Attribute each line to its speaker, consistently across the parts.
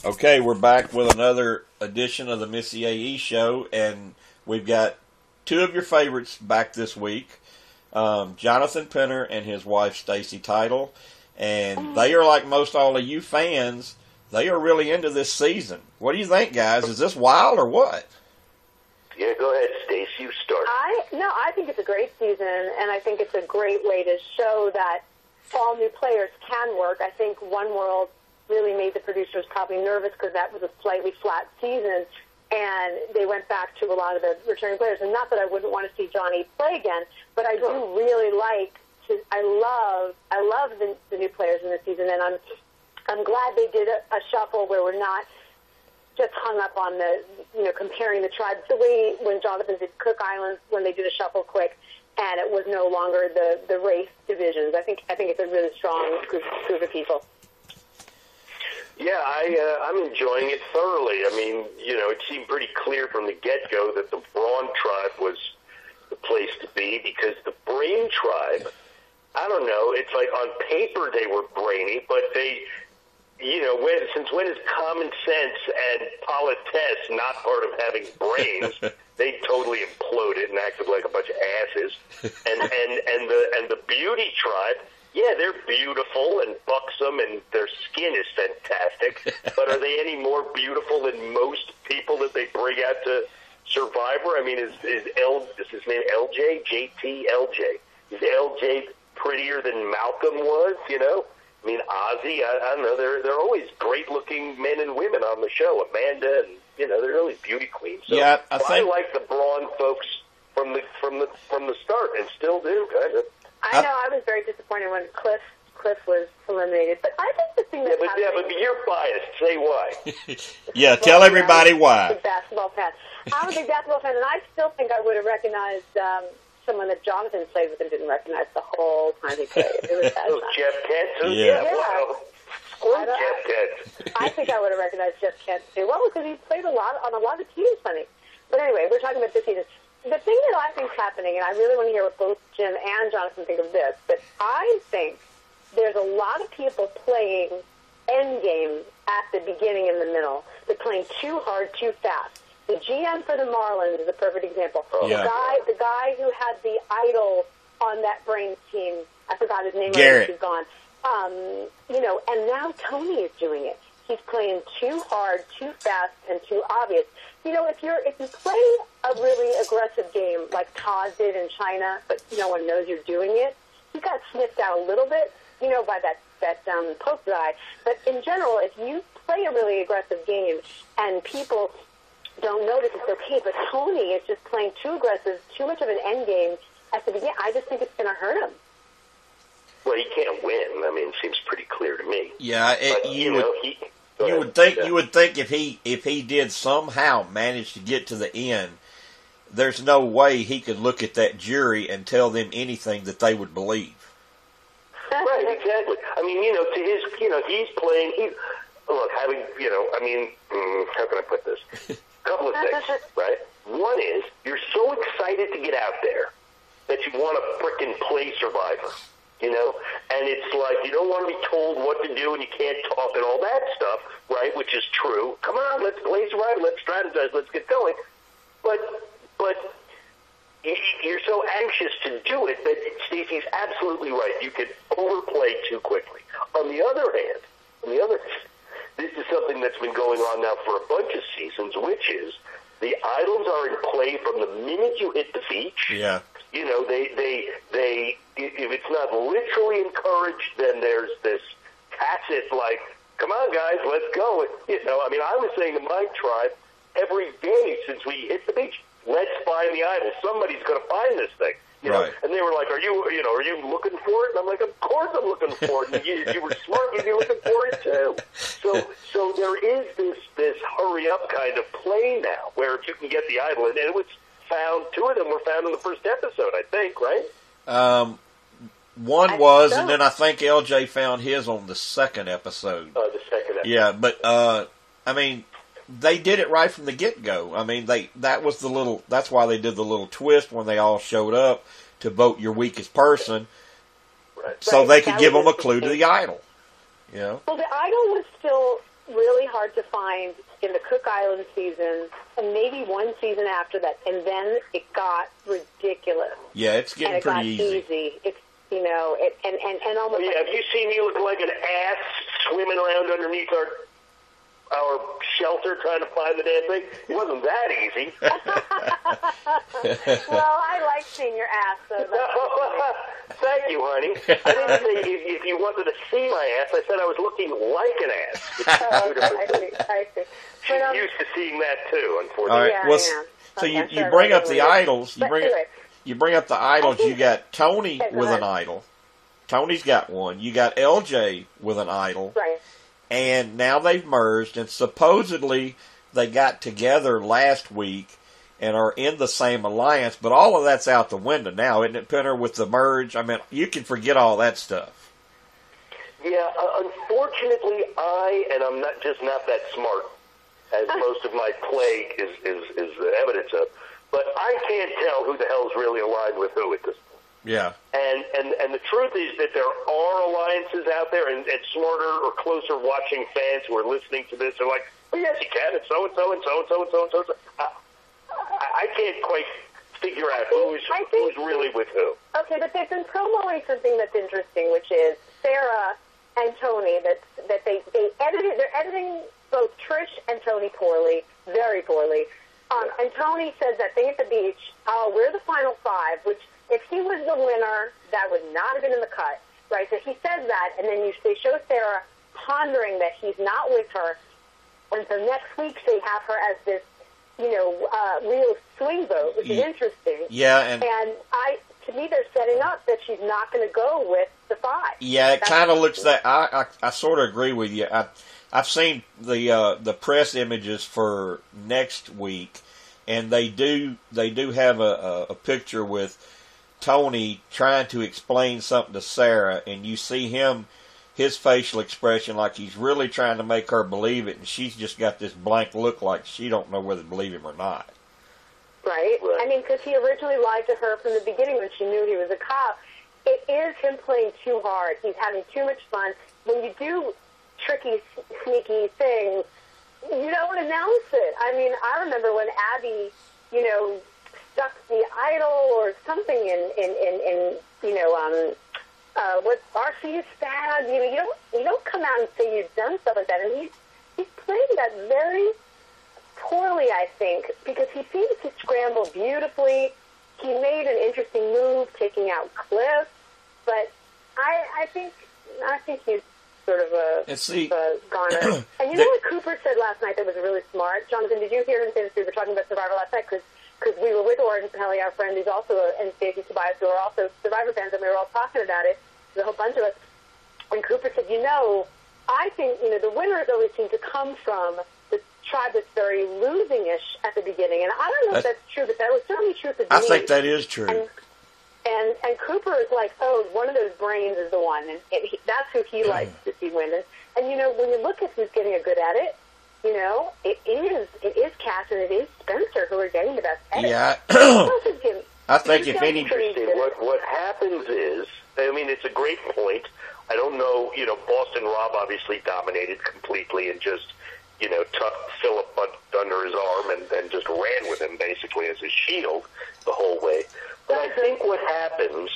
Speaker 1: Okay, we're back with another edition of the Missy AE show, and we've got two of your favorites back this week, Jonathan Penner and his wife Stacy Title, and they are like most all of you fans. They are really into this season. What do you think, guys? Is this wild or what?
Speaker 2: Yeah, go ahead, Stacy. You start.
Speaker 3: I think it's a great season, and I think it's a great way to show that all new players can work. I think One World really made the producers probably nervous because that was a slightly flat season, and they went back to a lot of the returning players. And not that I wouldn't want to see Johnny play again, but I do really like to. I love the new players in this season, and I'm glad they did a shuffle where we're not just hung up on the comparing the tribes the way when Jonathan did Cook Islands when they did a shuffle quick. And it was no longer the race divisions. I think it's a really strong group of people.
Speaker 2: Yeah, I'm enjoying it thoroughly. I mean, it seemed pretty clear from the get-go that the Brawn tribe was the place to be because the Brain tribe, I don't know, it's like on paper they were brainy, but they, since when is common sense and politesse not part of having brains? They totally imploded and acted like a bunch of asses. And the Beauty tribe, yeah, they're beautiful and buxom, and their skin is fantastic. But are they any more beautiful than most people that they bring out to Survivor? I mean, is his name LJ? JT LJ? Is LJ prettier than Malcolm was? I mean, Ozzy. I don't know. They're always great-looking men and women on the show. Amanda, and they're really beauty queens. So
Speaker 1: yeah, I
Speaker 2: like the Brawn folks from the start, and still do kind of.
Speaker 3: I know. I was very disappointed when Cliff was eliminated, but I think the thing that's
Speaker 2: but you're biased. Say why.
Speaker 1: Yeah, tell everybody why.
Speaker 3: I'm a big basketball fan. I'm a big basketball fan, and I still think I would have recognized someone that Jonathan played with and didn't recognize the whole time he played. It was bad.
Speaker 2: Jeff Kent.
Speaker 1: Yeah.
Speaker 2: Wow. Jeff Kent.
Speaker 3: I think I would have recognized Jeff Kent too. Well, because he played on a lot of teams, funny. But anyway, we're talking about this season. The thing that I think is happening, and I really want to hear what both Jim and Jonathan think of this, but I think there's a lot of people playing Endgame at the beginning and the middle. They're playing too hard, too fast. The GM for the Marlins is a perfect example.
Speaker 1: Yeah.
Speaker 3: The guy who had the idol on that Brains team, I forgot his name.
Speaker 1: Garrett.
Speaker 3: He's gone. And now Tony is doing it. He's playing too hard, too fast, and too obvious. If you play a really aggressive game like Todd did in China, but no one knows you're doing it, he got sniffed out a little bit, by that Pope guy. But in general, if you play a really aggressive game and people don't notice, it's okay. But Tony is just playing too aggressive, too much of an end game at the beginning. I just think it's going to hurt him.
Speaker 2: Well, he can't win. I mean, it seems pretty clear to me.
Speaker 1: Yeah, you would think if he did somehow manage to get to the end, there's no way he could look at that jury and tell them anything that they would believe.
Speaker 2: Right, exactly. I mean, to his, he's playing. How can I put this? A couple of things, right? One is you're so excited to get out there that you want to frickin' play Survivor. And it's like you don't want to be told what to do and you can't talk and all that stuff, right, which is true. Come on, let's play Survivor, let's strategize, let's get going. But you're so anxious to do it that Stacy's absolutely right. You could overplay too quickly. On the other hand, this is something that's been going on now for a bunch of seasons, which is the idols are in play from the minute you hit the beach.
Speaker 1: Yeah.
Speaker 2: They if it's not literally encouraged, then there's this tacit like, come on guys, let's go. I was saying to my tribe every day since we hit the beach, let's find the idol. Somebody's going to find this thing.
Speaker 1: Right.
Speaker 2: And they were like, are you looking for it? And I'm like, of course I'm looking for it. And if you were smart, you'd be looking for it too. So there is this hurry up kind of play now where you can get the idol. And it was found, two of them were found in the first episode, I think, right?
Speaker 1: One was, and then I think LJ found his on the second episode.
Speaker 2: The second episode.
Speaker 1: Yeah, but they did it right from the get-go. I mean, that's why they did the little twist when they all showed up to vote your weakest person,
Speaker 2: right.
Speaker 1: So they could give them a clue to the idol.
Speaker 3: Well, the idol was still really hard to find in the Cook Island season, and maybe one season after that, and then it got ridiculous.
Speaker 1: Yeah, it's getting pretty easy.
Speaker 3: It's, you know, and almost.
Speaker 2: Oh, yeah, have you seen me look like an ass swimming around underneath our shelter trying to find the damn thing? It wasn't that easy.
Speaker 3: Well, I like seeing your ass, so
Speaker 2: thank you, honey. I didn't say if you wanted to see my ass. I said I was looking like an ass.
Speaker 3: I see.
Speaker 2: She's used to seeing that too, unfortunately.
Speaker 1: All right.
Speaker 3: Yeah,
Speaker 1: Well,
Speaker 3: yeah.
Speaker 1: so
Speaker 3: Okay,
Speaker 1: you bring up the idols.
Speaker 3: Anyway.
Speaker 1: You bring up the idols. You got Tony with an idol. Tony's got one. You got LJ with an idol.
Speaker 3: Right.
Speaker 1: And now they've merged, and supposedly they got together last week and are in the same alliance, but all of that's out the window now, isn't it, Pinner, with the merge? I mean, you can forget all that stuff.
Speaker 2: Yeah, unfortunately, I'm not that smart, as most of my play is evidence of, but I can't tell who the hell's really aligned with who at this point.
Speaker 1: Yeah.
Speaker 2: And the truth is that there are alliances out there, and smarter or closer watching fans who are listening to this are like, well, yes, you can. It's so-and-so and so-and-so and so-and-so. I can't quite figure out who's really with who.
Speaker 3: Okay, but they've been promoting something that's interesting, which is Sarah and Tony, that they edited. They're editing both Trish and Tony poorly, very poorly. And Tony says that thing at the beach, we're the final five, which if he was the winner, that would not have been in the cut, right? So he says that, and then they show Sarah pondering that he's not with her, and so next week they have her as this, real swing vote, which is interesting.
Speaker 1: Yeah,
Speaker 3: and to me, they're setting up that she's not going to go with the five.
Speaker 1: Yeah, it kind of looks that. I sort of agree with you. I've seen the press images for next week, and they do have a picture with Tony trying to explain something to Sarah, and you see his facial expression like he's really trying to make her believe it, and she's just got this blank look like she don't know whether to believe him or not.
Speaker 3: Right. I mean, because he originally lied to her from the beginning when she knew he was a cop. It is him playing too hard. He's having too much fun. When you do tricky, sneaky things, you don't announce it. I mean, I remember when Abby, stuck the idol or something in what RC is bad. You don't come out and say you've done stuff like that. And he's playing that very poorly, I think, because he seems to scramble beautifully. He made an interesting move, taking out Cliff, but I think he's sort of a goner. And you know what Cooper said last night that was really smart? Jonathan, did you hear him say this? We were talking about Survivor last night because we were with Oren Pelly, our friend, who's also and Stacy Tobias, who are also Survivor fans, and we were all talking about it. There's a whole bunch of us. And Cooper said, I think, the winners always seem to come from the tribe that's very losing-ish at the beginning. And I don't know if that's true, but that was certainly true for Denise.
Speaker 1: I think that is true.
Speaker 3: And Cooper is like, one of those brains is the one, and that's who he likes to see win. And when you look at who's getting a good edit, it is Cass and it is Spencer who are getting the best edit.
Speaker 1: Yeah. I think if any...
Speaker 2: What happens is, it's a great point. I don't know, Boston Rob obviously dominated completely and just, tucked Philip under his arm and just ran with him basically as his shield the whole way. But I think what happens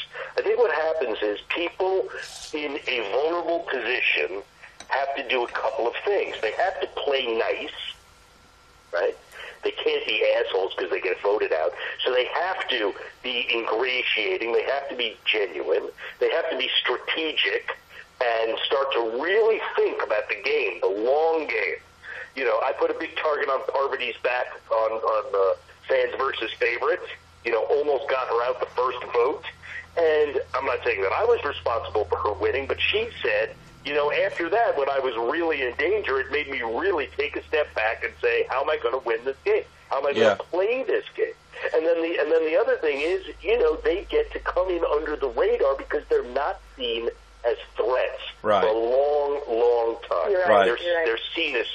Speaker 2: is people in a vulnerable position have to do a couple of things. They have to play nice, right? They can't be assholes because they get voted out. So they have to be ingratiating. They have to be genuine. They have to be strategic and start to really think about the game, the long game. I put a big target on Parvati's back on fans versus favorites. Almost got her out the first vote. And I'm not saying that I was responsible for her winning, but she said, after that, when I was really in danger, it made me really take a step back and say, how am I going to win this game? How am I going to play this game? And then the other thing is, they get to come in under the radar because they're not seen as threats for a long, long time.
Speaker 3: Right.
Speaker 2: They're seen as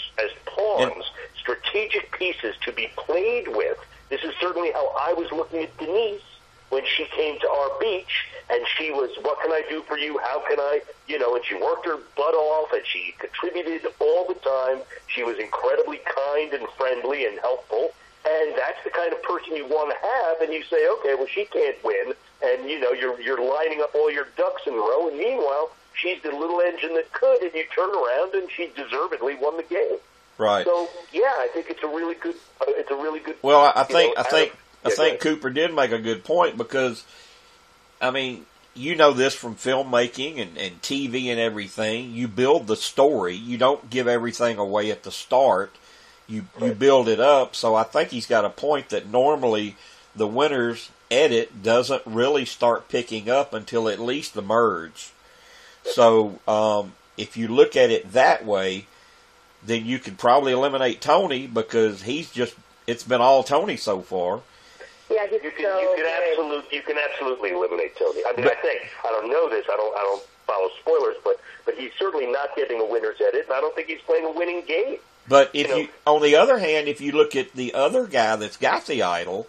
Speaker 2: pawns, strategic pieces to be played with. This is certainly how I was looking at Denise when she came to our beach, and she was, what can I do for you? How can I, and she worked her butt off, and she contributed all the time. She was incredibly kind and friendly and helpful, and that's the kind of person you want to have, and you say, okay, well, she can't win, and, you're lining up all your ducks in a row, and meanwhile, she's the little engine that could, and you turn around, and she deservedly won the game.
Speaker 1: Right.
Speaker 2: So, yeah, I think it's a really good,
Speaker 1: Well, I think Cooper did make a good point because, I mean, you know this from filmmaking and TV and everything. You build the story. You don't give everything away at the start. You build it up. So I think he's got a point that normally the winner's edit doesn't really start picking up until at least the merge. So if you look at it that way, then you could probably eliminate Tony because it's been all Tony so far.
Speaker 3: Yeah, you
Speaker 2: can absolutely eliminate Tony. I mean, I don't know this. I don't follow spoilers, but he's certainly not getting a winner's edit, and I don't think he's playing a winning game.
Speaker 1: But on the other hand, if you look at the other guy that's got the idol,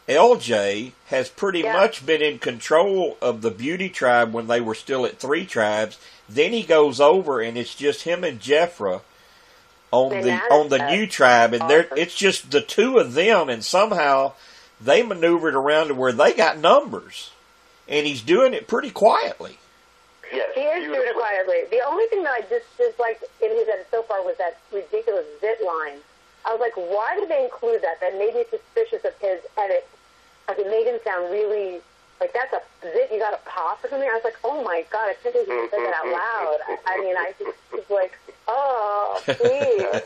Speaker 1: LJ has pretty much been in control of the Beauty Tribe when they were still at 3 tribes. Then he goes over, and it's just him and Jeffra on the new tribe, and it's just the two of them, and somehow they maneuvered around to where they got numbers, and he's doing it pretty quietly.
Speaker 2: Yes,
Speaker 3: he is doing it quietly. The only thing that I just disliked in his edit so far was that ridiculous zit line. I was like, why did they include that? That made me suspicious of his edit. Like, it made him sound really, like, that's a zit, you got to pop or something. I was like, oh my God, I can't believe he said that out loud. I mean, I just was like, oh, please.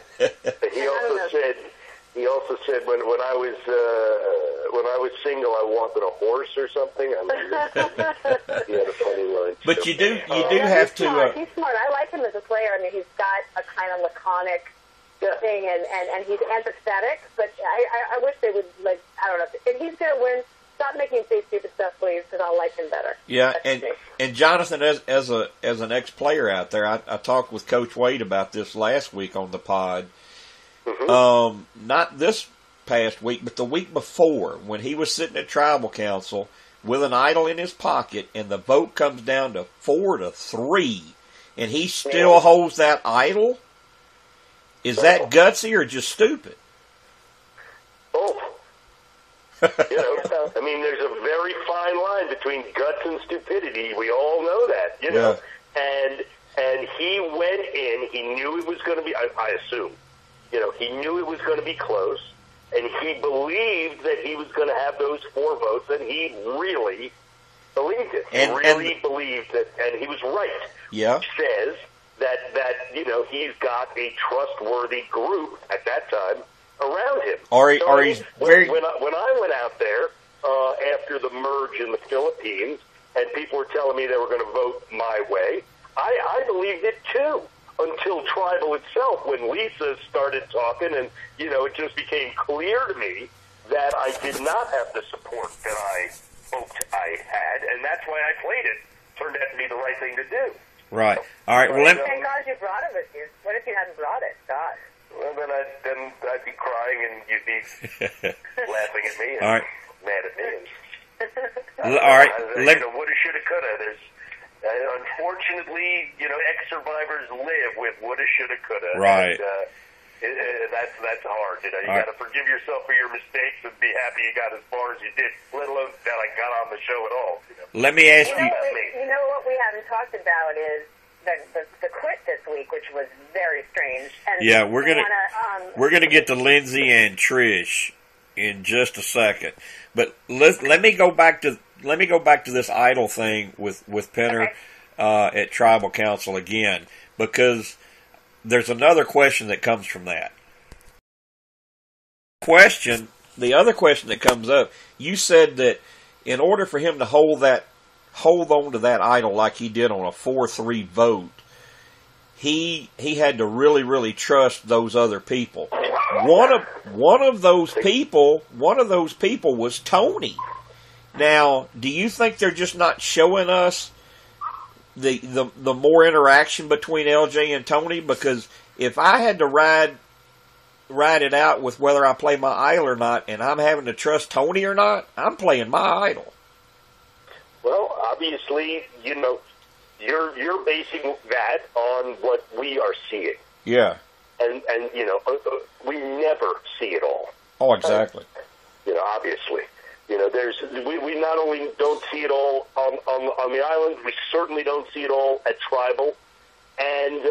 Speaker 2: He also said when I was single, I wanted a horse or something. I mean, he had a funny line.
Speaker 1: But you do have to.
Speaker 3: He's smart. I like him as a player. I mean, he's got a kind of laconic thing, and he's empathetic. But I wish they would, like, I don't know. If he's gonna win, stop making him say stupid stuff, please, because I'll like him better.
Speaker 1: Yeah, and Jonathan, as an ex-player out there, I talked with Coach Wade about this last week on the pod. Mm-hmm. Not this past week, but the week before, when he was sitting at Tribal Council with an idol in his pocket, and the vote comes down to 4-3, and he still holds that idol. Is that gutsy or just stupid?
Speaker 2: Both. I mean, there's a very fine line between guts and stupidity. We all know that, know. And he went in. He knew it was going to be. I assume, he knew it was going to be close, and he believed that he was going to have those 4 votes, and he really believed it. He believed that, and he was right.
Speaker 1: Yeah.
Speaker 2: He says that he's got a trustworthy group at that time around him.
Speaker 1: When
Speaker 2: I went out there after the merge in the Philippines, and people were telling me they were going to vote my way, I believed it too. Until Tribal itself, when Lisa started talking, and it just became clear to me that I did not have the support that I hoped I had, and that's why I played it. Turned out to be the right thing to do.
Speaker 1: Right. All right. Well,
Speaker 3: thank God you brought it with you. What if you hadn't brought it? God.
Speaker 2: Well, then I'd be crying, and you'd be laughing at me and mad at me.
Speaker 1: All right.
Speaker 2: Woulda, shoulda, coulda. Unfortunately, ex-survivors live with woulda, shoulda, coulda.
Speaker 1: Right.
Speaker 2: And, that's hard. You got to forgive yourself for your mistakes and be happy you got as far as you did, let alone that I got on the show at all.
Speaker 1: Let me ask you.
Speaker 3: You know what we haven't talked about is the quit this week, which was very strange. And
Speaker 1: yeah, we're gonna get to Lindsay and Trish in just a second, but let me go back to this idol thing with Penner at Tribal Council again, because there's another question that comes from that. The other question that comes up, you said that in order for him to hold on to that idol like he did on a 4-3 vote, he had to really, really trust those other people. One of those people was Tony. Now, do you think they're just not showing us the more interaction between LJ and Tony? Because if I had to ride ride it out with whether I play my idol or not, and I'm having to trust Tony or not, I'm playing my idol.
Speaker 2: Well, obviously, you're basing that on what we are seeing.
Speaker 1: Yeah.
Speaker 2: And we never see it all.
Speaker 1: Oh, exactly.
Speaker 2: Obviously. We not only don't see it all on the island, we certainly don't see it all at Tribal. And,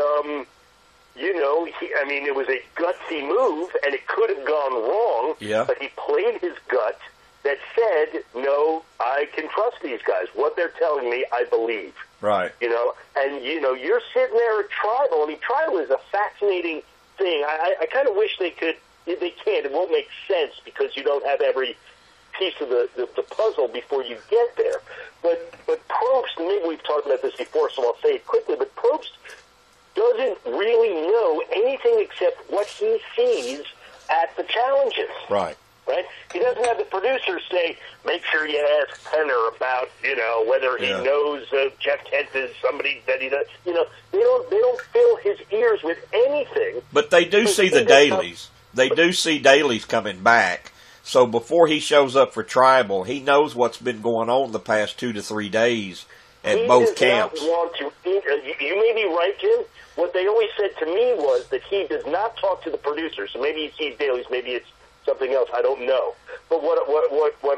Speaker 2: it was a gutsy move, and it could have gone wrong.
Speaker 1: Yeah.
Speaker 2: But he played his gut that said, no, I can trust these guys. What they're telling me, I believe.
Speaker 1: Right.
Speaker 2: And you're sitting there at Tribal. I mean, Tribal is a fascinating thing. I kind of wish they could. They can't. It won't make sense because you don't have every piece of the puzzle before you get there. But Probst, and maybe we've talked about this before, so I'll say it quickly, but Probst doesn't really know anything except what he sees at the challenges.
Speaker 1: Right.
Speaker 2: Right? He doesn't have the producers say, make sure you ask Penner about, whether he knows Jeff Kent is somebody that he does. They don't fill his ears with anything.
Speaker 1: But they do see the dailies. They do see dailies coming back. So before he shows up for Tribal, he knows what's been going on the past 2 to 3 days at both camps.
Speaker 2: You may be right, Jim. What they always said to me was that he does not talk to the producers. So maybe he sees dailies, maybe it's something else. I don't know. But what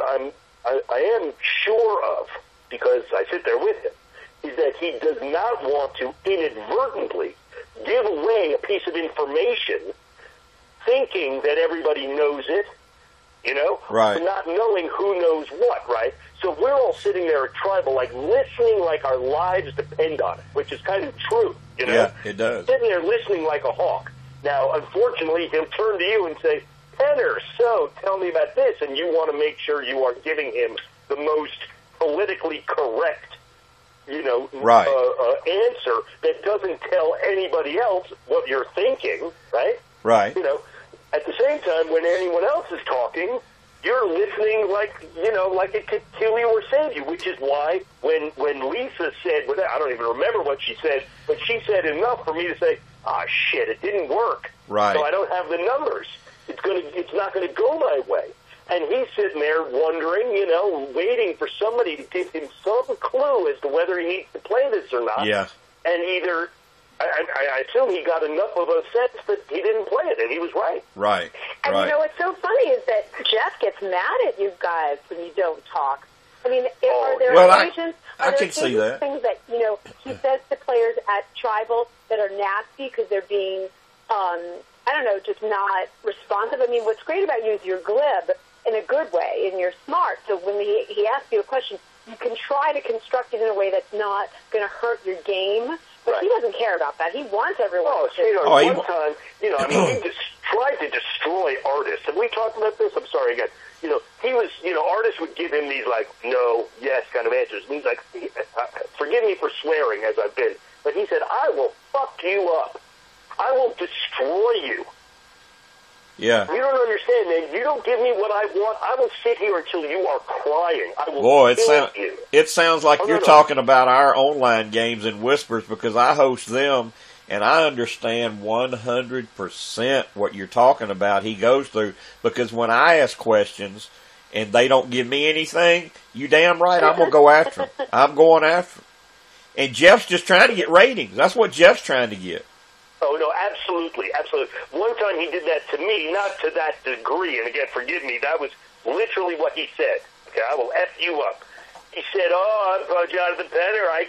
Speaker 2: I am sure of, because I sit there with him, is that he does not want to inadvertently give away a piece of information thinking that everybody knows it,
Speaker 1: right?
Speaker 2: But not knowing who knows what, right? So we're all sitting there at Tribal, like listening like our lives depend on it, which is kind of true,
Speaker 1: Yeah, it does.
Speaker 2: Sitting there listening like a hawk. Now, unfortunately, he'll turn to you and say, Penner, so tell me about this, and you want to make sure you are giving him the most politically correct,
Speaker 1: right.
Speaker 2: Answer that doesn't tell anybody else what you're thinking, right?
Speaker 1: Right.
Speaker 2: At the same time, when anyone else is talking, you're listening like it could kill you or save you, which is why when Lisa said, I don't even remember what she said, but she said enough for me to say, shit, it didn't work.
Speaker 1: Right.
Speaker 2: So I don't have the numbers. It's not going to go my way. And he's sitting there wondering, waiting for somebody to give him some clue as to whether he needs to play this or not.
Speaker 1: Yeah.
Speaker 2: And either, I assume he got enough of a sense that he didn't play it, and he was right.
Speaker 1: Right.
Speaker 3: And what's so funny is that Jeff gets mad at you guys when you don't talk. I mean, are there occasions?
Speaker 1: I can see that.
Speaker 3: Things that he says to players at Tribal that are nasty because they're being, just not responsive. I mean, what's great about you is you're glib in a good way, and you're smart. So when he asks you a question, you can try to construct it in a way that's not going to hurt your game. But he doesn't care about that. He wants everyone to.
Speaker 2: One time, he just tried to destroy artists. Have we talked about this? I'm sorry again. He was, artists would give him these no, yes kind of answers. And he's like, forgive me for swearing as I've been, but he said, I will fuck you up. I will destroy you.
Speaker 1: Yeah.
Speaker 2: You don't understand, man. You don't give me what I want. I will sit here until you are crying. I will kill you.
Speaker 1: It sounds like you're talking about our online games in whispers, because I host them, and I understand 100% what you're talking about. He goes through, because when I ask questions and they don't give me anything, you damn right, I'm going to go after them. I'm going after them. And Jeff's just trying to get ratings. That's what Jeff's trying to get.
Speaker 2: Oh, no, absolutely, absolutely. One time he did that to me, not to that degree, and again, forgive me, that was literally what he said. Okay, I will F you up. He said, I'm Jonathan Penner. I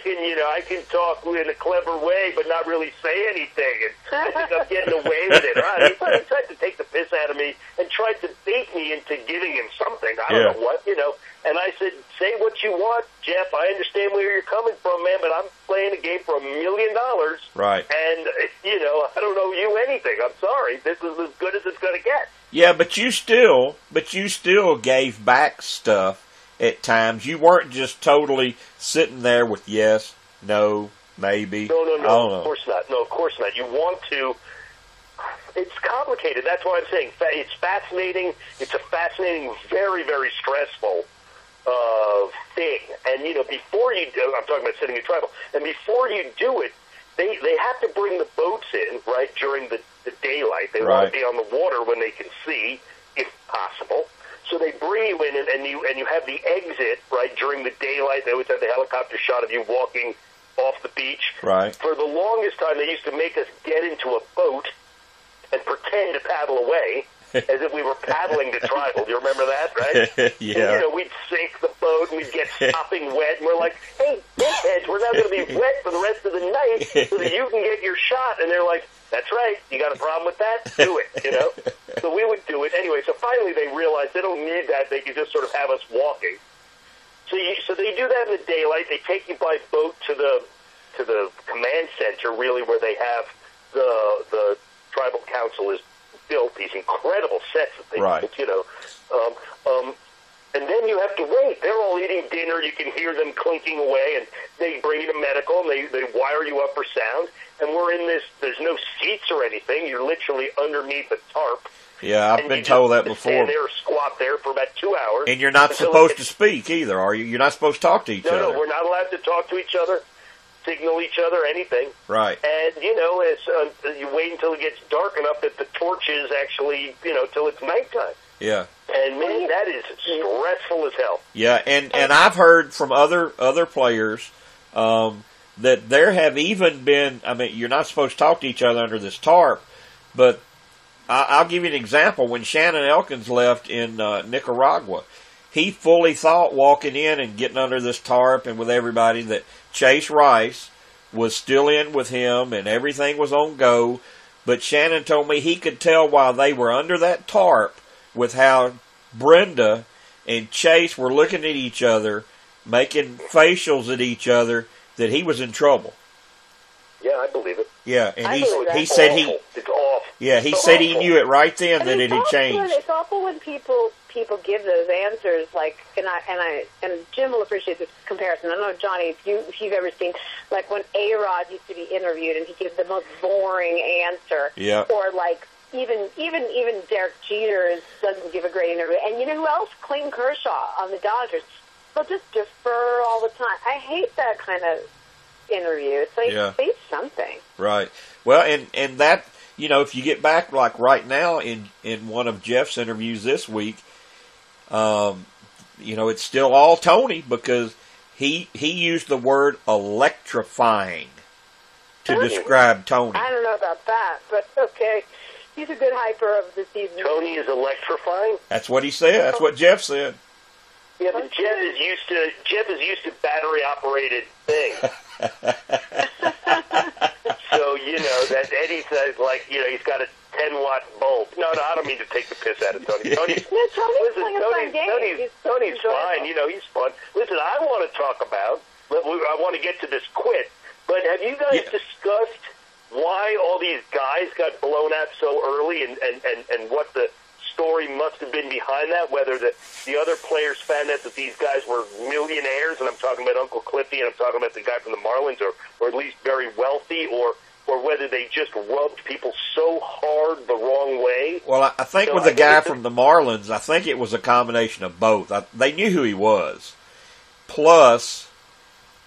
Speaker 2: can talk in a clever way, but not really say anything, and I think I'm getting away with it. Right? He tried to take the piss out of me and tried to bait me into giving him something. I don't know what, And I said, say what you want, Jeff. I understand where you're coming from, man, but I'm playing a game for $1 million.
Speaker 1: Right.
Speaker 2: And, I don't owe you anything. I'm sorry. This is as good as it's going to get.
Speaker 1: Yeah, but you still gave back stuff at times. You weren't just totally sitting there with yes, no, maybe.
Speaker 2: No.
Speaker 1: I don't know.
Speaker 2: Of course not. No, of course not. You want to. It's complicated. That's why I'm saying it's fascinating. It's a fascinating, very, very stressful thing. And, before you do, I'm talking about sitting in Tribal, and before you do it, they have to bring the boats in, right, during the daylight. They
Speaker 1: Right.
Speaker 2: want to be on the water when they can see, if possible. So they bring you in, and you have the exit, right, during the daylight. They always have the helicopter shot of you walking off the beach.
Speaker 1: Right.
Speaker 2: For the longest time, they used to make us get into a boat and pretend to paddle away as if we were paddling to tribal. Do you remember that, right?
Speaker 1: Yeah.
Speaker 2: And, we'd sink the boat, and we'd get sopping wet, and we're like, hey, dickheads, we're not going to be wet for the rest of the night so that you can get your shot. And they're like, that's right, you got a problem with that? Do it, So we would do it. Anyway, so finally they realized they don't need that. They can just sort of have us walking. So they do that in the daylight. They take you by boat to the command center, really, where they have the tribal council is built, these incredible sets that they
Speaker 1: Right.
Speaker 2: built, and then you have to wait. They're all eating dinner. You can hear them clinking away, and they bring you to medical, and they wire you up for sound. And we're in this. There's no seats or anything. You're literally underneath a tarp.
Speaker 1: Yeah, I've been told that before.
Speaker 2: Stand there or squat there for about 2 hours.
Speaker 1: And you're not supposed to speak either, are you? You're not supposed to talk to each other.
Speaker 2: No, we're not allowed to talk to each other, signal each other, anything.
Speaker 1: Right.
Speaker 2: And, you wait until it gets dark enough that the torches actually, till it's nighttime.
Speaker 1: Yeah.
Speaker 2: And, man, that is stressful as hell.
Speaker 1: Yeah, and I've heard from other players that there have even been, you're not supposed to talk to each other under this tarp, but I'll give you an example. When Shannon Elkins left in Nicaragua, he fully thought walking in and getting under this tarp and with everybody that Chase Rice was still in with him and everything was on go, but Shannon told me he could tell while they were under that tarp with how Brenda and Chase were looking at each other, making facials at each other, that he was in trouble.
Speaker 2: Yeah, I believe it.
Speaker 1: Yeah, and he
Speaker 2: It's
Speaker 1: said
Speaker 2: awful. It's awful.
Speaker 1: Yeah, he said he knew it right then that it had changed.
Speaker 3: It's awful when people give those answers, like, and Jim will appreciate this comparison. I don't know, Johnny, if you've ever seen, like, when A-Rod used to be interviewed and he gives the most boring answer.
Speaker 1: Yeah.
Speaker 3: Or, like, even Derek Jeter doesn't give a great interview. And you know who else? Clayton Kershaw on the Dodgers. They'll just defer all the time. I hate that kind of interview. It's like, say something.
Speaker 1: Right. Well, and that, if you get back, like right now in one of Jeff's interviews this week, it's still all Tony because he used the word electrifying to describe Tony.
Speaker 3: I don't know about that, but okay. He's a good hyper of the season.
Speaker 2: Tony is electrifying?
Speaker 1: That's what he said. That's what Jeff said.
Speaker 2: Yeah, but Jeff is used to battery-operated things. So, that Eddie says, like, he's got a 10-watt bulb. No, I don't mean to take the piss out of Tony. Tony's fine. He's fun. Listen, I want to talk about, I want to get to this quit, but have you guys discussed why all these guys got blown out so early and what the story must have been behind that, whether the other players found out that these guys were millionaires, and I'm talking about Uncle Cliffy, and I'm talking about the guy from the Marlins, or at least very wealthy, or whether they just rubbed people so hard the wrong way.
Speaker 1: Well, I think with the guy from the Marlins, I think it was a combination of both. They knew who he was. Plus,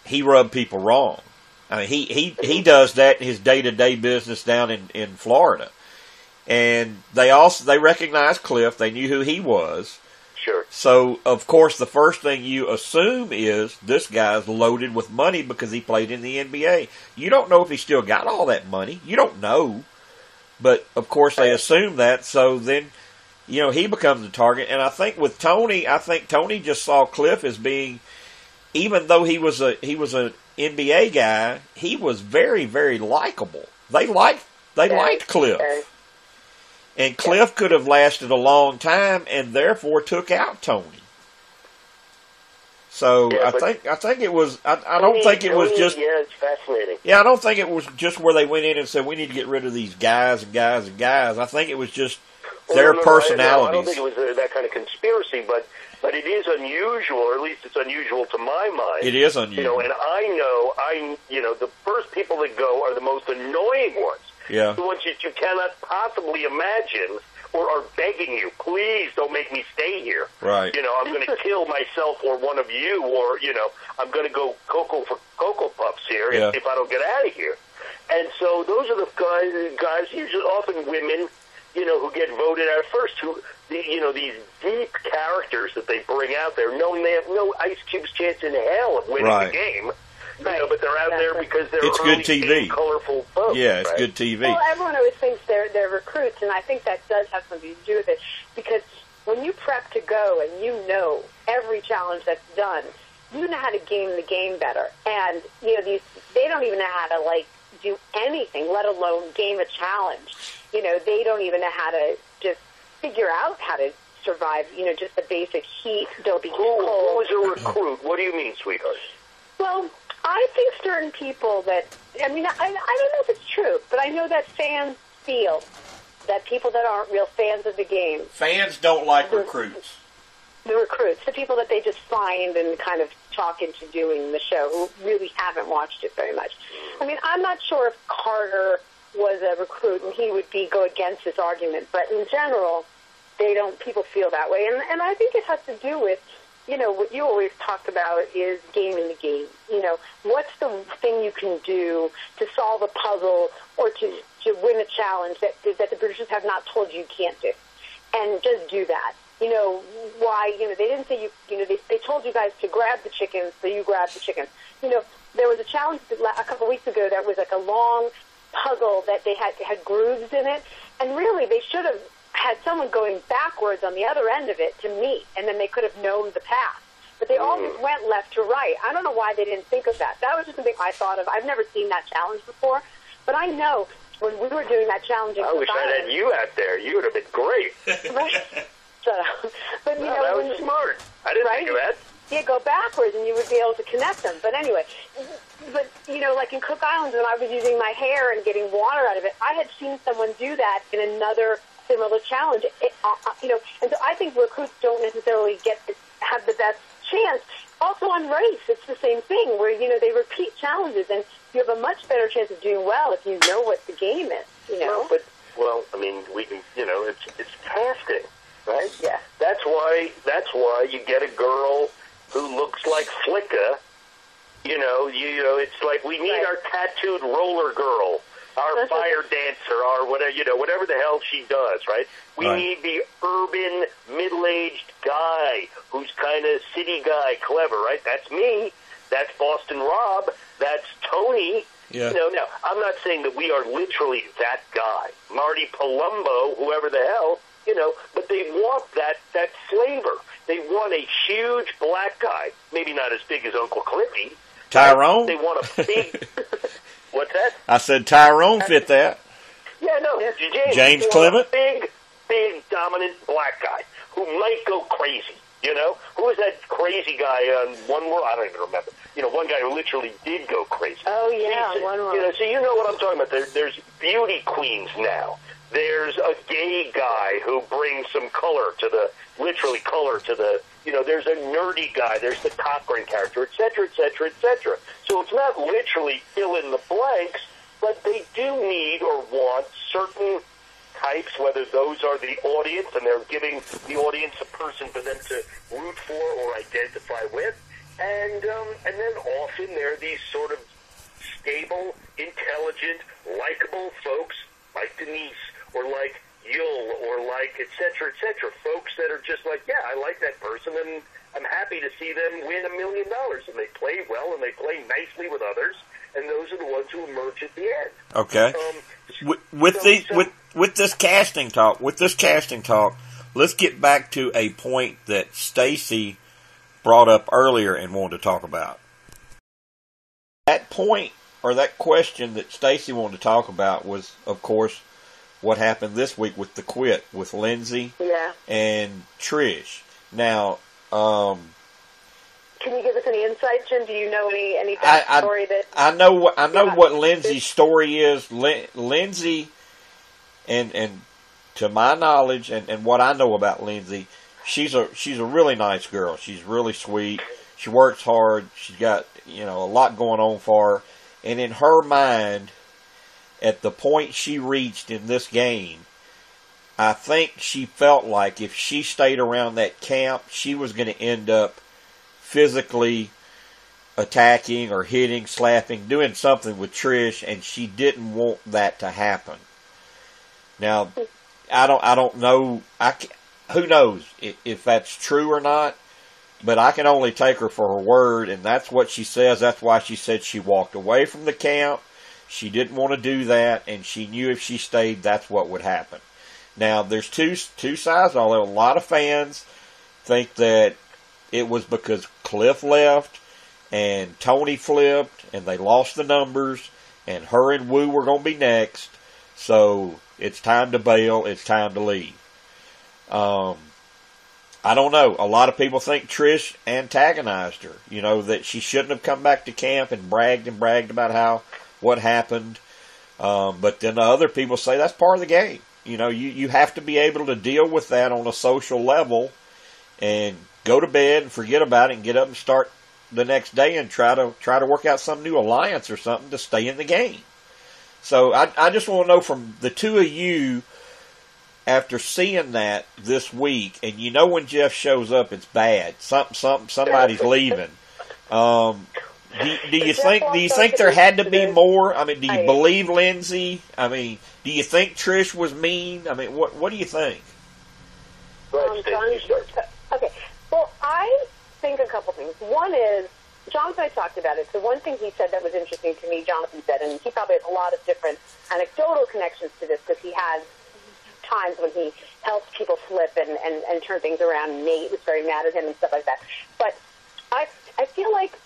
Speaker 1: he rubbed people wrong. I mean, he does that in his day-to-day business down in Florida. And they recognized Cliff. They knew who he was.
Speaker 2: Sure.
Speaker 1: So, of course, the first thing you assume is this guy's loaded with money because he played in the NBA. You don't know if he still got all that money. You don't know. But, of course, they assume that. So then, he becomes the target. And I think with Tony, Tony just saw Cliff as being, even though he was an NBA guy, he was very, very likable. They liked Cliff. And Cliff could have lasted a long time and therefore took out Tony. So I think it was. I don't think it was just.
Speaker 2: Yeah, it's fascinating.
Speaker 1: Yeah, I don't think it was just where they went in and said we need to get rid of these guys and guys and guys. I think it was just their personalities.
Speaker 2: I don't think it was that kind of conspiracy, but it is unusual, or at least it's unusual to my mind.
Speaker 1: It is unusual.
Speaker 2: And I know the first people that go are the most annoying ones.
Speaker 1: Yeah.
Speaker 2: The ones that you cannot possibly imagine or are begging you, please don't make me stay here.
Speaker 1: Right.
Speaker 2: I'm going to kill myself or one of you, or, I'm going to go Cocoa Puffs here if I don't get out of here. And so those are the guys usually often women, who get voted out first, these deep characters that they bring out there, knowing they have no Ice Cube's chance in hell of winning the game. But they're out there because they're
Speaker 1: good TV,
Speaker 2: colorful folks.
Speaker 1: Yeah, it's good TV.
Speaker 3: Well, everyone always thinks they're recruits, and I think that does have something to do with it, because when you prep to go and you know every challenge that's done, you know how to game the game better. And they don't even know how to do anything, let alone game a challenge. They don't even know how to just figure out how to survive. Just the basic heat. Don't be cold.
Speaker 2: Who was a recruit? What do you mean, sweetheart?
Speaker 3: Well, I think certain people that, I don't know if it's true, but I know that fans feel that people that aren't real fans of the game.
Speaker 1: Fans don't like recruits.
Speaker 3: The recruits, the people that they just find and kind of talk into doing the show, who really haven't watched it very much. I'm not sure if Carter was a recruit and he would go against this argument, but in general, people feel that way. And I think it has to do with, what you always talk about is gaming the game. What's the thing you can do to solve a puzzle or to win a challenge that the producers have not told you can't do? And just do that. Why, they didn't say they told you guys to grab the chickens, so you grab the chickens. There was a challenge a couple of weeks ago that was like a long puzzle that they had grooves in it, and really they should have had someone going backwards on the other end of it to meet, and then they could have known the path. But they always went left to right. I don't know why they didn't think of that. That was just something I thought of. I've never seen that challenge before, but I know when we were doing that challenge in
Speaker 2: I wish I had you out there. You would have been great.
Speaker 3: Right? But
Speaker 2: that was smart. I didn't think of that.
Speaker 3: Yeah, go backwards and you would be able to connect them. But anyway, like in Cook Islands when I was using my hair and getting water out of it, I had seen someone do that in another similar challenge. And so I think recruits don't necessarily have the best chance. Also on race, it's the same thing where, they repeat challenges and you have a much better chance of doing well if you know what the game is,
Speaker 2: we can, it's casting. Right?
Speaker 3: Yeah.
Speaker 2: That's why you get a girl who looks like Flicka. It's like we need our tattooed roller girl, our fire dancer, our whatever the hell she does, right? We need the urban middle-aged guy who's kind of city guy, clever, right? That's me. That's Boston Rob. That's Tony.
Speaker 1: Yeah.
Speaker 2: Now, I'm not saying that we are literally that guy. Marty Palumbo, whoever the hell, but they want that flavor. They want a huge black guy, maybe not as big as Uncle Cliffy.
Speaker 1: Tyrone?
Speaker 2: They want a big... What's that?
Speaker 1: I said Tyrone fit that.
Speaker 2: Yeah, no.
Speaker 1: James Clement?
Speaker 2: A big, dominant black guy who might go crazy, Who was that crazy guy on One World? I don't even remember. One guy who literally did go crazy.
Speaker 3: Oh, yeah, One World.
Speaker 2: So you know what I'm talking about. There's beauty queens now. There's a gay guy who brings some color to the, there's a nerdy guy, there's the Cochran character, et cetera, et cetera, et cetera. So it's not literally fill in the blanks, but they do need or want certain types, whether those are the audience and they're giving the audience a person for them to root for or identify with, and then often they're these sort of stable, intelligent, likable folks like Denise, or like Yul, or like et cetera, folks that are just like, yeah, I like that person, and I'm happy to see them win $1 million, and they play well, and they play nicely with others, and those are the ones who emerge at the end.
Speaker 1: Okay. With this casting talk, let's get back to a point that Stacy brought up earlier and wanted to talk about. That point, or that question that Stacy wanted to talk about was, of course, what happened this week with the quit with Lindsay and Trish. Now, can
Speaker 3: you give us any insight, Jim? Do you know any backstory that
Speaker 1: I know what Lindsay's story is. Lindsay, and to my knowledge, and what I know about Lindsay, she's a really nice girl. She's really sweet. She works hard. She's got a lot going on for her, and in her mind, at the point she reached in this game, I think she felt like if she stayed around that camp, she was going to end up physically attacking or hitting, slapping, doing something with Trish, and she didn't want that to happen. Now, I don't know. Who knows if that's true or not? But I can only take her for her word, and that's what she says. That's why she said she walked away from the camp. She didn't want to do that, and she knew if she stayed, that's what would happen. Now, there's two sides. Although a lot of fans think that it was because Cliff left and Tony flipped, and they lost the numbers, and her and Wu were going to be next. So it's time to bail. It's time to leave. I don't know. A lot of people think Trish antagonized her. You know, that she shouldn't have come back to camp and bragged about what happened. But then the other people say that's part of the game. You know, you have to be able to deal with that on a social level and go to bed and forget about it and get up and start the next day and try to work out some new alliance or something to stay in the game. So I just want to know from the two of you, after seeing that this week, and you know when Jeff shows up, it's bad. Somebody's leaving. Do you think there had to be more? I mean, do you believe Lindsay? I mean, do you think Trish was mean? I mean, what do you think?
Speaker 3: Okay. Well, I think a couple things. One is, Jonathan and I talked about it. So one thing he said that was interesting to me, Jonathan said, and he probably has a lot of different anecdotal connections to this because he has times when he helped people flip and turn things around, and Nate was very mad at him and stuff like that. But I feel like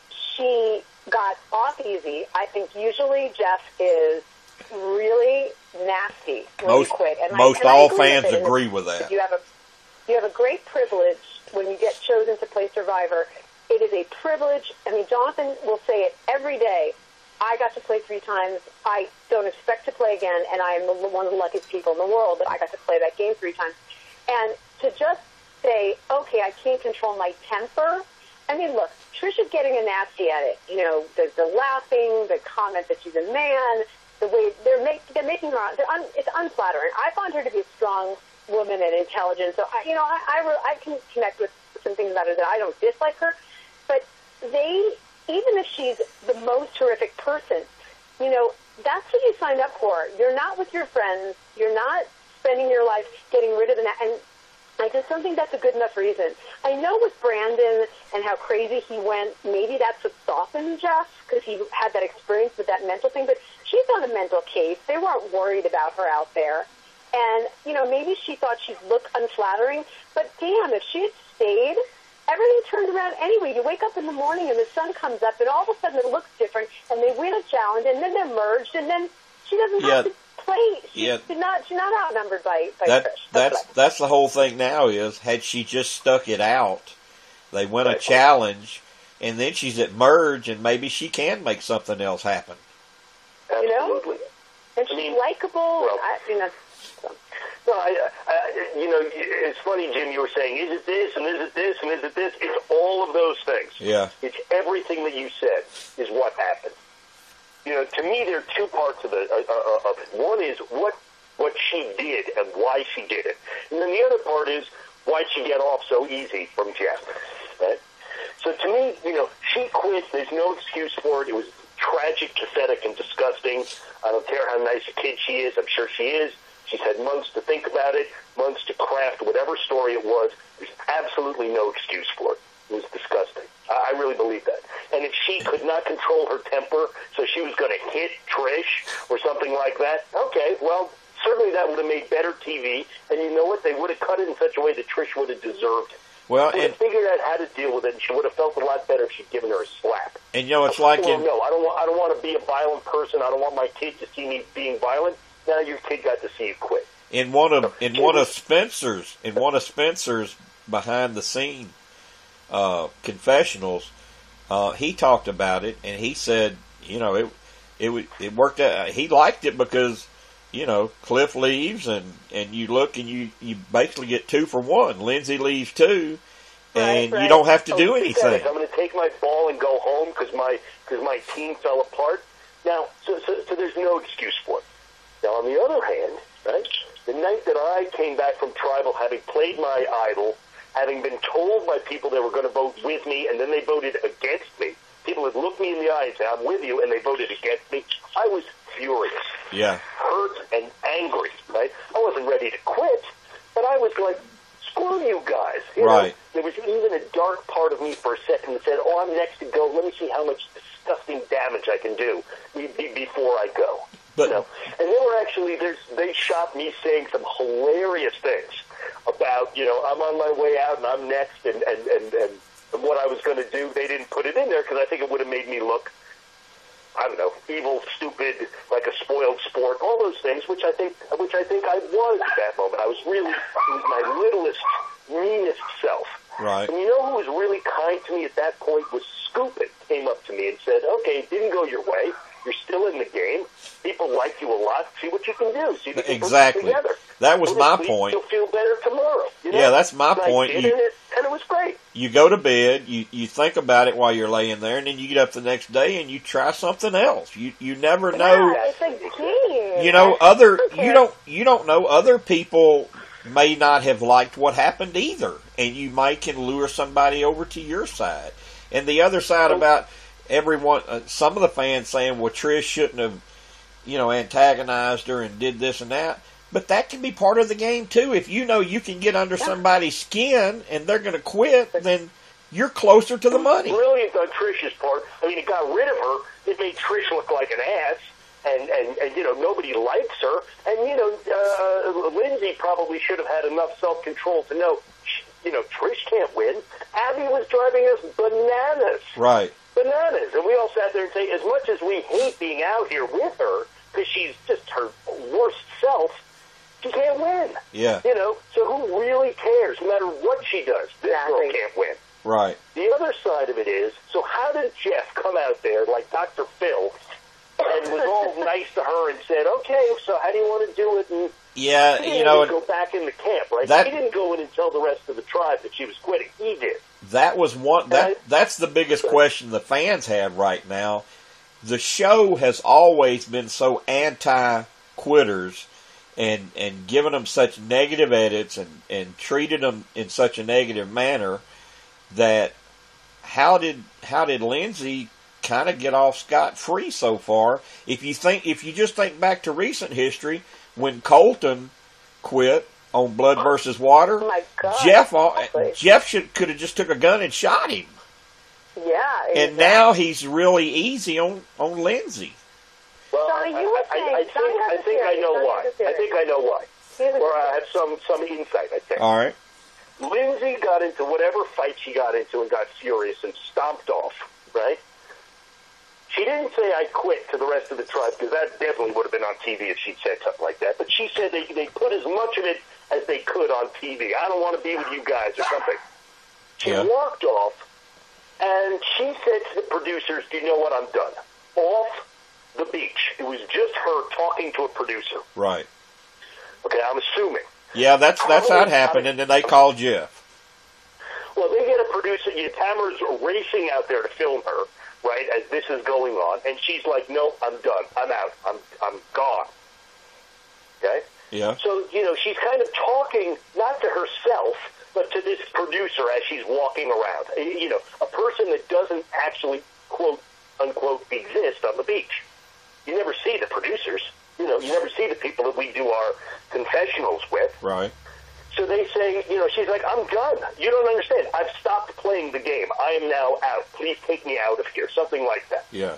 Speaker 3: she got off easy. I think usually Jeff is really nasty when you quit. And
Speaker 1: most all fans agree with that.
Speaker 3: You have a great privilege when you get chosen to play Survivor. It is a privilege. I mean, Jonathan will say it every day. I got to play 3 times. I don't expect to play again, and I am one of the luckiest people in the world that I got to play that game 3 times. And to just say, okay, I can't control my temper. I mean, look, Trish is getting a nasty at it. You know, the laughing, the comment that she's a man, the way they're making her. It's unflattering. I find her to be a strong woman and intelligent. So I can connect with some things about her that I don't dislike her, but even if she's the most horrific person, you know, that's what you signed up for. You're not with your friends. You're not spending your life getting rid of and I just don't think that's a good enough reason. I know with Brandon and how crazy he went, maybe that's what softened Jeff because he had that experience with that mental thing, but she's on a mental case. They weren't worried about her out there. And, you know, maybe she thought she'd look unflattering, but damn, if she had stayed, everything turned around anyway. You wake up in the morning and the sun comes up and all of a sudden it looks different and they win a challenge and then they're merged and then she doesn't have to play. She's not outnumbered by Trish.
Speaker 1: That's the whole thing now is had she just stuck it out, they win a challenge and then she's at merge and maybe she can make something else happen.
Speaker 2: Absolutely.
Speaker 3: You know? And she's likable.
Speaker 2: It's funny, Jim, you were saying, is it this, and is it this, and is it this? It's all of those things.
Speaker 1: Yeah.
Speaker 2: It's everything that you said is what happened. You know, to me, there are 2 parts of it. One is what she did and why she did it. And then the other part is why'd she get off so easy from Jeff, right? So to me, you know, she quit. There's no excuse for it. It was tragic, pathetic, and disgusting. I don't care how nice a kid she is. I'm sure she is. She's had months to think about it, months to craft whatever story it was. There's absolutely no excuse for it. It was disgusting. I really believe that. And if she could not control her temper, so she was going to hit Trish or something like that, okay, well, certainly that would have made better TV. And you know what? They would have cut it in such a way that Trish would have deserved it.
Speaker 1: Well,
Speaker 2: she would have figured out how to deal with it, and she would have felt a lot better if she'd given her a slap.
Speaker 1: And you know, it's like
Speaker 2: no, I don't want to be a violent person. I don't want my kid to see me being violent. Now your kid got to see you quit. In one of Spencer's
Speaker 1: behind the scene confessionals, he talked about it and he said, you know, it worked out. He liked it because, you know, Cliff leaves and you look and you basically get 2 for 1. Lindsay leaves too, and you don't have to do anything.
Speaker 2: I'm going to take my ball and go home because my team fell apart. Now, so there's no excuse for it. Now, on the other hand, right, the night that I came back from Tribal, having played my idol, having been told by people they were going to vote with me, and then they voted against me. People had looked me in the eye and said, I'm with you, and they voted against me. I was furious.
Speaker 1: Yeah.
Speaker 2: Hurt and angry, right? I wasn't ready to quit, but I was like, screw you guys. You
Speaker 1: right.
Speaker 2: know, there was even a dark part of me for a second that said, I'm next to go. Let me see how much disgusting damage I can do before I go.
Speaker 1: But,
Speaker 2: you know? And they were actually, they shot me saying some hilarious things about, I'm on my way out and I'm next and what I was going to do. They didn't put it in there because I think it would have made me look, I don't know, evil, stupid, like a spoiled sport, all those things, which I think I was at that moment. I was really my littlest, meanest self.
Speaker 1: Right.
Speaker 2: And you know who was really kind to me at that point was Scoop. It came up to me and said, okay, it didn't go your way. You're still in the game. People like you a lot. See what you can do. See what you can put together.
Speaker 1: That was my point.
Speaker 2: You'll feel better tomorrow. You know?
Speaker 1: Yeah, that's my point.
Speaker 2: And it was great.
Speaker 1: You go to bed, you think about it while you're laying there, and then you get up the next day and you try something else. You never know.
Speaker 3: Yeah, it's like, geez.
Speaker 1: You don't know, other people may not have liked what happened either, and you might can lure somebody over to your side. And the other side about everyone, some of the fans saying, well, Trish shouldn't have, antagonized her and did this and that. But that can be part of the game, too. If you know you can get under somebody's skin and they're going to quit, then you're closer to the money.
Speaker 2: Brilliant on Trish's part. I mean, it got rid of her. It made Trish look like an ass. And nobody likes her. And, Lindsay probably should have had enough self-control to know, Trish can't win. Abby was driving us bananas.
Speaker 1: Right.
Speaker 2: Bananas. And we all sat there and say, as much as we hate being out here with her, because she's just her worst self, she can't win.
Speaker 1: Yeah.
Speaker 2: So who really cares? No matter what she does, this girl can't win.
Speaker 1: Right.
Speaker 2: The other side of it is, so how did Jeff come out there like Dr. Phil and was all nice to her and said, okay, so how do you want to do it? And
Speaker 1: yeah,
Speaker 2: he didn't go back in the camp, right? He didn't go in and tell the rest of the tribe that she was quitting. He did.
Speaker 1: That was one. That's the biggest question the fans have right now. The show has always been so anti-quitters and given them such negative edits and treated them in such a negative manner that how did Lindsay kind of get off scot-free so far? If you just think back to recent history, when Colton quit on Blood versus Water,
Speaker 3: oh my God,
Speaker 1: Jeff could have just took a gun and shot him.
Speaker 3: Yeah, exactly.
Speaker 1: And now he's really easy on Lindsay.
Speaker 2: Well,
Speaker 3: Sonny,
Speaker 2: I think I know why. I think I know why. Or I have some insight, I think.
Speaker 1: All right.
Speaker 2: Lindsay got into whatever fight she got into and got furious and stomped off, right? She didn't say, I quit to the rest of the tribe, because that definitely would have been on TV if she'd said something like that. But she said they put as much of it as they could on TV. I don't want to be with you guys or something. She walked off, and she said to the producers, do you know what, I'm done. Off the beach. It was just her talking to a producer.
Speaker 1: Right.
Speaker 2: Okay, I'm assuming.
Speaker 1: Yeah, that's how it happened, and then they called Jeff.
Speaker 2: Well, they get a producer. Tamara's racing out there to film her, right, as this is going on, and she's like, no, I'm done. I'm out. I'm gone. Okay?
Speaker 1: Yeah.
Speaker 2: So, she's kind of talking, not to herself, but to this producer as she's walking around. A person that doesn't actually, quote, unquote, exist on the beach. You never see the producers. You never see the people that we do our confessionals with.
Speaker 1: Right.
Speaker 2: So they say, she's like, I'm done. You don't understand. I've stopped playing the game. I am now out. Please take me out of here. Something like that.
Speaker 1: Yeah.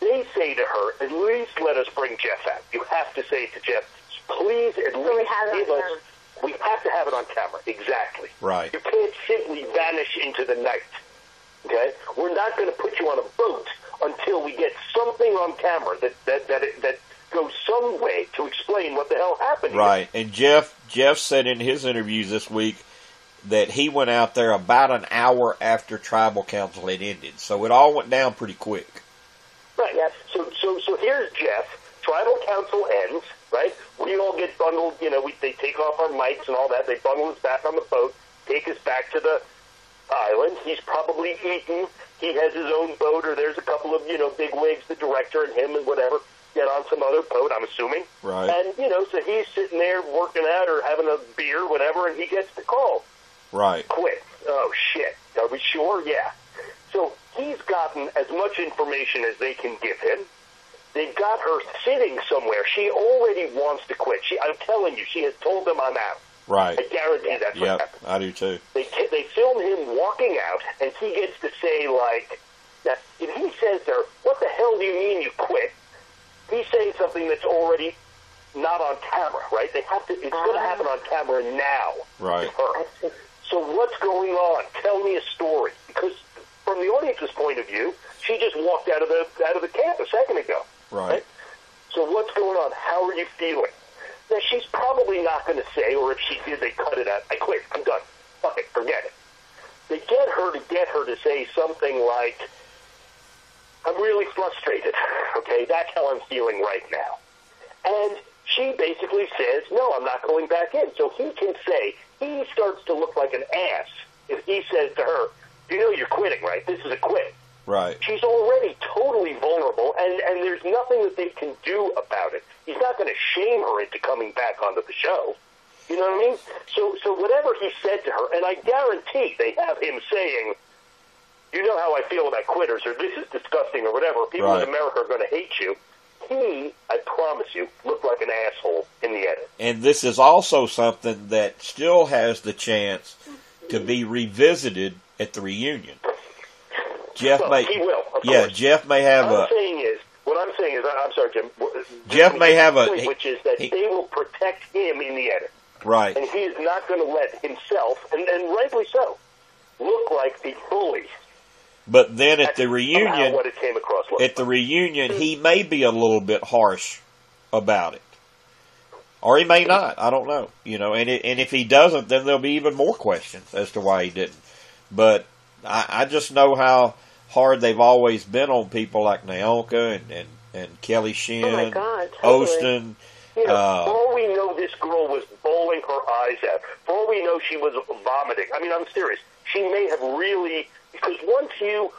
Speaker 2: They say to her, at least let us bring Jeff out. You have to say to Jeff, please at least give us. We have to have it on camera. Exactly.
Speaker 1: Right.
Speaker 2: You can't simply vanish into the night. Okay? We're not going to put you on a boat until we get something on camera that goes some way to explain what the hell happened.
Speaker 1: Right. And Jeff said in his interviews this week that he went out there about an hour after tribal council had ended. So it all went down pretty quick.
Speaker 2: Right. Yes. So here's Jeff. Tribal council ends, right? We all get bundled, they take off our mics and all that. They bundle us back on the boat, take us back to the island. He's probably eaten. He has his own boat, or there's a couple of, big wigs, the director and him and whatever, get on some other boat, I'm assuming.
Speaker 1: Right.
Speaker 2: And, so he's sitting there working out or having a beer, whatever, and he gets the call.
Speaker 1: Right.
Speaker 2: Quit. Oh, shit. Are we sure? Yeah. So he's gotten as much information as they can give him. They've got her sitting somewhere. She already wants to quit. I'm telling you, she has told them I'm out.
Speaker 1: Right.
Speaker 2: I guarantee that's what happened.
Speaker 1: I do too.
Speaker 2: They film him walking out, and he gets to say, like, that if he says to her, what the hell do you mean you quit? He's saying something that's already not on camera, right? It's going to happen on camera now.
Speaker 1: Right.
Speaker 2: Her. So what's going on? Tell me a story. Because from the audience's point of view, she just walked out of the camp a second ago.
Speaker 1: Right.
Speaker 2: So what's going on? How are you feeling? Now, she's probably not going to say, or if she did, they cut it out. I quit. I'm done. Fuck it. Forget it. They get her to say something like, I'm really frustrated. Okay, that's how I'm feeling right now. And she basically says, no, I'm not going back in. So he can say, he starts to look like an ass if he says to her, you know you're quitting, right? This is a quit.
Speaker 1: Right.
Speaker 2: She's already totally vulnerable, and there's nothing that they can do about it. He's not going to shame her into coming back onto the show. You know what I mean? So whatever he said to her, and I guarantee they have him saying, you know how I feel about quitters, or this is disgusting, or whatever. People in America are going to hate you. He, I promise you, looked like an asshole in the edit.
Speaker 1: And this is also something that still has the chance to be revisited at the reunion. Jeff
Speaker 2: he will. Of course.
Speaker 1: Jeff may have
Speaker 2: what I'm saying is, I'm sorry, Jim.
Speaker 1: Jeff may have
Speaker 2: which is that they will protect him in the edit.
Speaker 1: Right.
Speaker 2: And he is not going to let himself, and rightly so, look like the bully.
Speaker 1: But then at the reunion,
Speaker 2: what it came across
Speaker 1: at the reunion, he may be a little bit harsh about it, or he may not. I don't know. And if he doesn't, then there'll be even more questions as to why he didn't. But I just know how hard they've always been on people like Naonka and Kelly Shin,
Speaker 3: oh my God, totally.
Speaker 1: Ostin.
Speaker 2: For all we know, this girl was bawling her eyes out. For all we know, she was vomiting. I mean, I'm serious. She may have really, because once you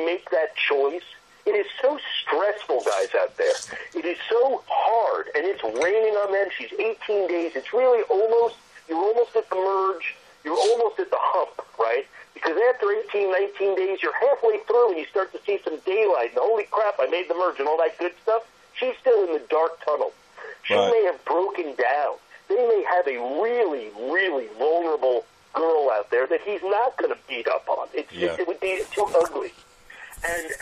Speaker 2: make that choice, it is so stressful, guys out there. It is so hard, and it's raining on them. She's 18 days. It's really you're almost at the merge. You're almost at the hump, right? Because after 18, 19 days, you're halfway through and you start to see some daylight. And holy crap, I made the merge and all that good stuff. She's still in the dark tunnel. She may have broken down. They may have a really, really vulnerable girl out there that he's not going to beat up on. It would be too ugly. And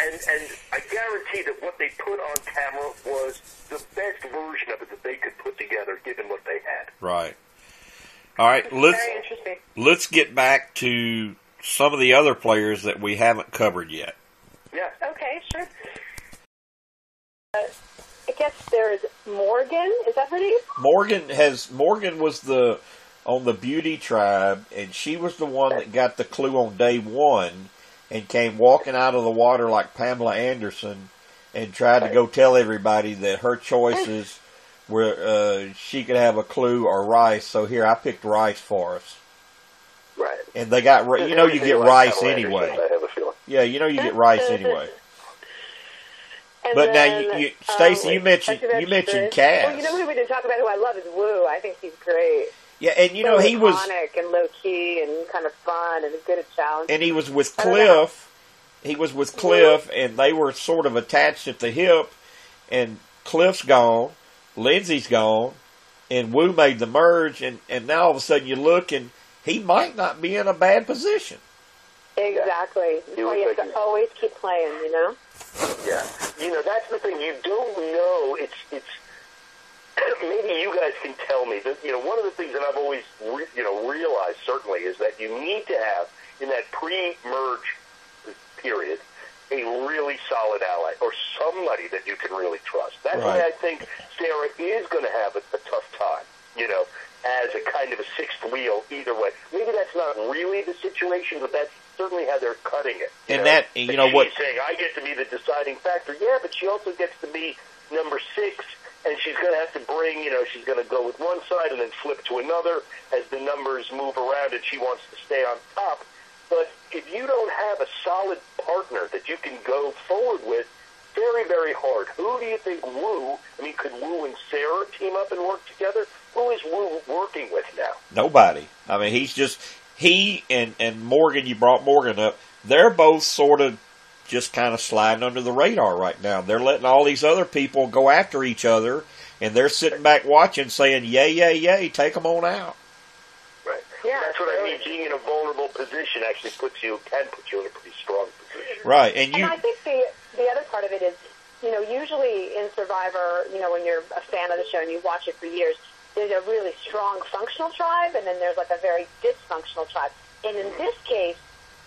Speaker 2: I guarantee that what they put on camera was the best version of it that they could put together, given what they had.
Speaker 1: Right. All right. Let's get back to some of the other players that we haven't covered yet.
Speaker 2: Yeah.
Speaker 3: Okay, sure. I guess there's Morgan. Is that her name?
Speaker 1: Morgan was on the Beauty Tribe, and she was the one that got the clue on day one and came walking out of the water like Pamela Anderson and tried to go tell everybody that her choices were she could have a clue or rice. So here, I picked rice for us.
Speaker 2: Right.
Speaker 1: And they got, you get rice anyway.
Speaker 2: I have a feeling.
Speaker 1: Yeah, you get rice anyway.
Speaker 3: And
Speaker 1: but
Speaker 3: then,
Speaker 1: now, Stacy, you mentioned Cass.
Speaker 3: Well, who we didn't talk about who I love is Wu. I think he's great.
Speaker 1: Yeah, and
Speaker 3: so
Speaker 1: he was
Speaker 3: iconic and low key and kind of fun and good at challenge.
Speaker 1: And he was with Cliff. He was with Cliff, and they were sort of attached at the hip. And Cliff's gone, Lindsay's gone, and Wu made the merge. And now all of a sudden you look, and he might not be in a bad position.
Speaker 3: Exactly. You have to always keep playing,
Speaker 2: Yeah. That's the thing. You don't know. It's maybe you guys can tell me that, one of the things that I've always, realized certainly is that you need to have, in that pre-merge period, a really solid ally or somebody that you can really trust. That's why I think Sarah is going to have a tough time, as a kind of a sixth wheel either way. Maybe that's not really the situation, but that's certainly how they're cutting it.
Speaker 1: She's
Speaker 2: saying, I get to be the deciding factor. Yeah, but she also gets to be number 6, and she's going to have to bring, she's going to go with one side and then flip to another as the numbers move around and she wants to stay on top. But if you don't have a solid partner that you can go forward with, very, very hard. Who do you think Wu, could Wu and Sarah team up and work together? Who is Wu working with now?
Speaker 1: Nobody. he and Morgan, you brought Morgan up, they're both sort of just kind of sliding under the radar right now. They're letting all these other people go after each other, and they're sitting back watching, saying, yay, yay, yay, take them on out.
Speaker 2: Right.
Speaker 3: Yeah,
Speaker 2: that's what I mean. Being in a vulnerable position actually can put you in a pretty strong position.
Speaker 1: Right.
Speaker 3: And I think the other part of it is, usually in Survivor, when you're a fan of the show and you watch it for years, there's a really strong functional tribe, and then there's like a very dysfunctional tribe. And in this case,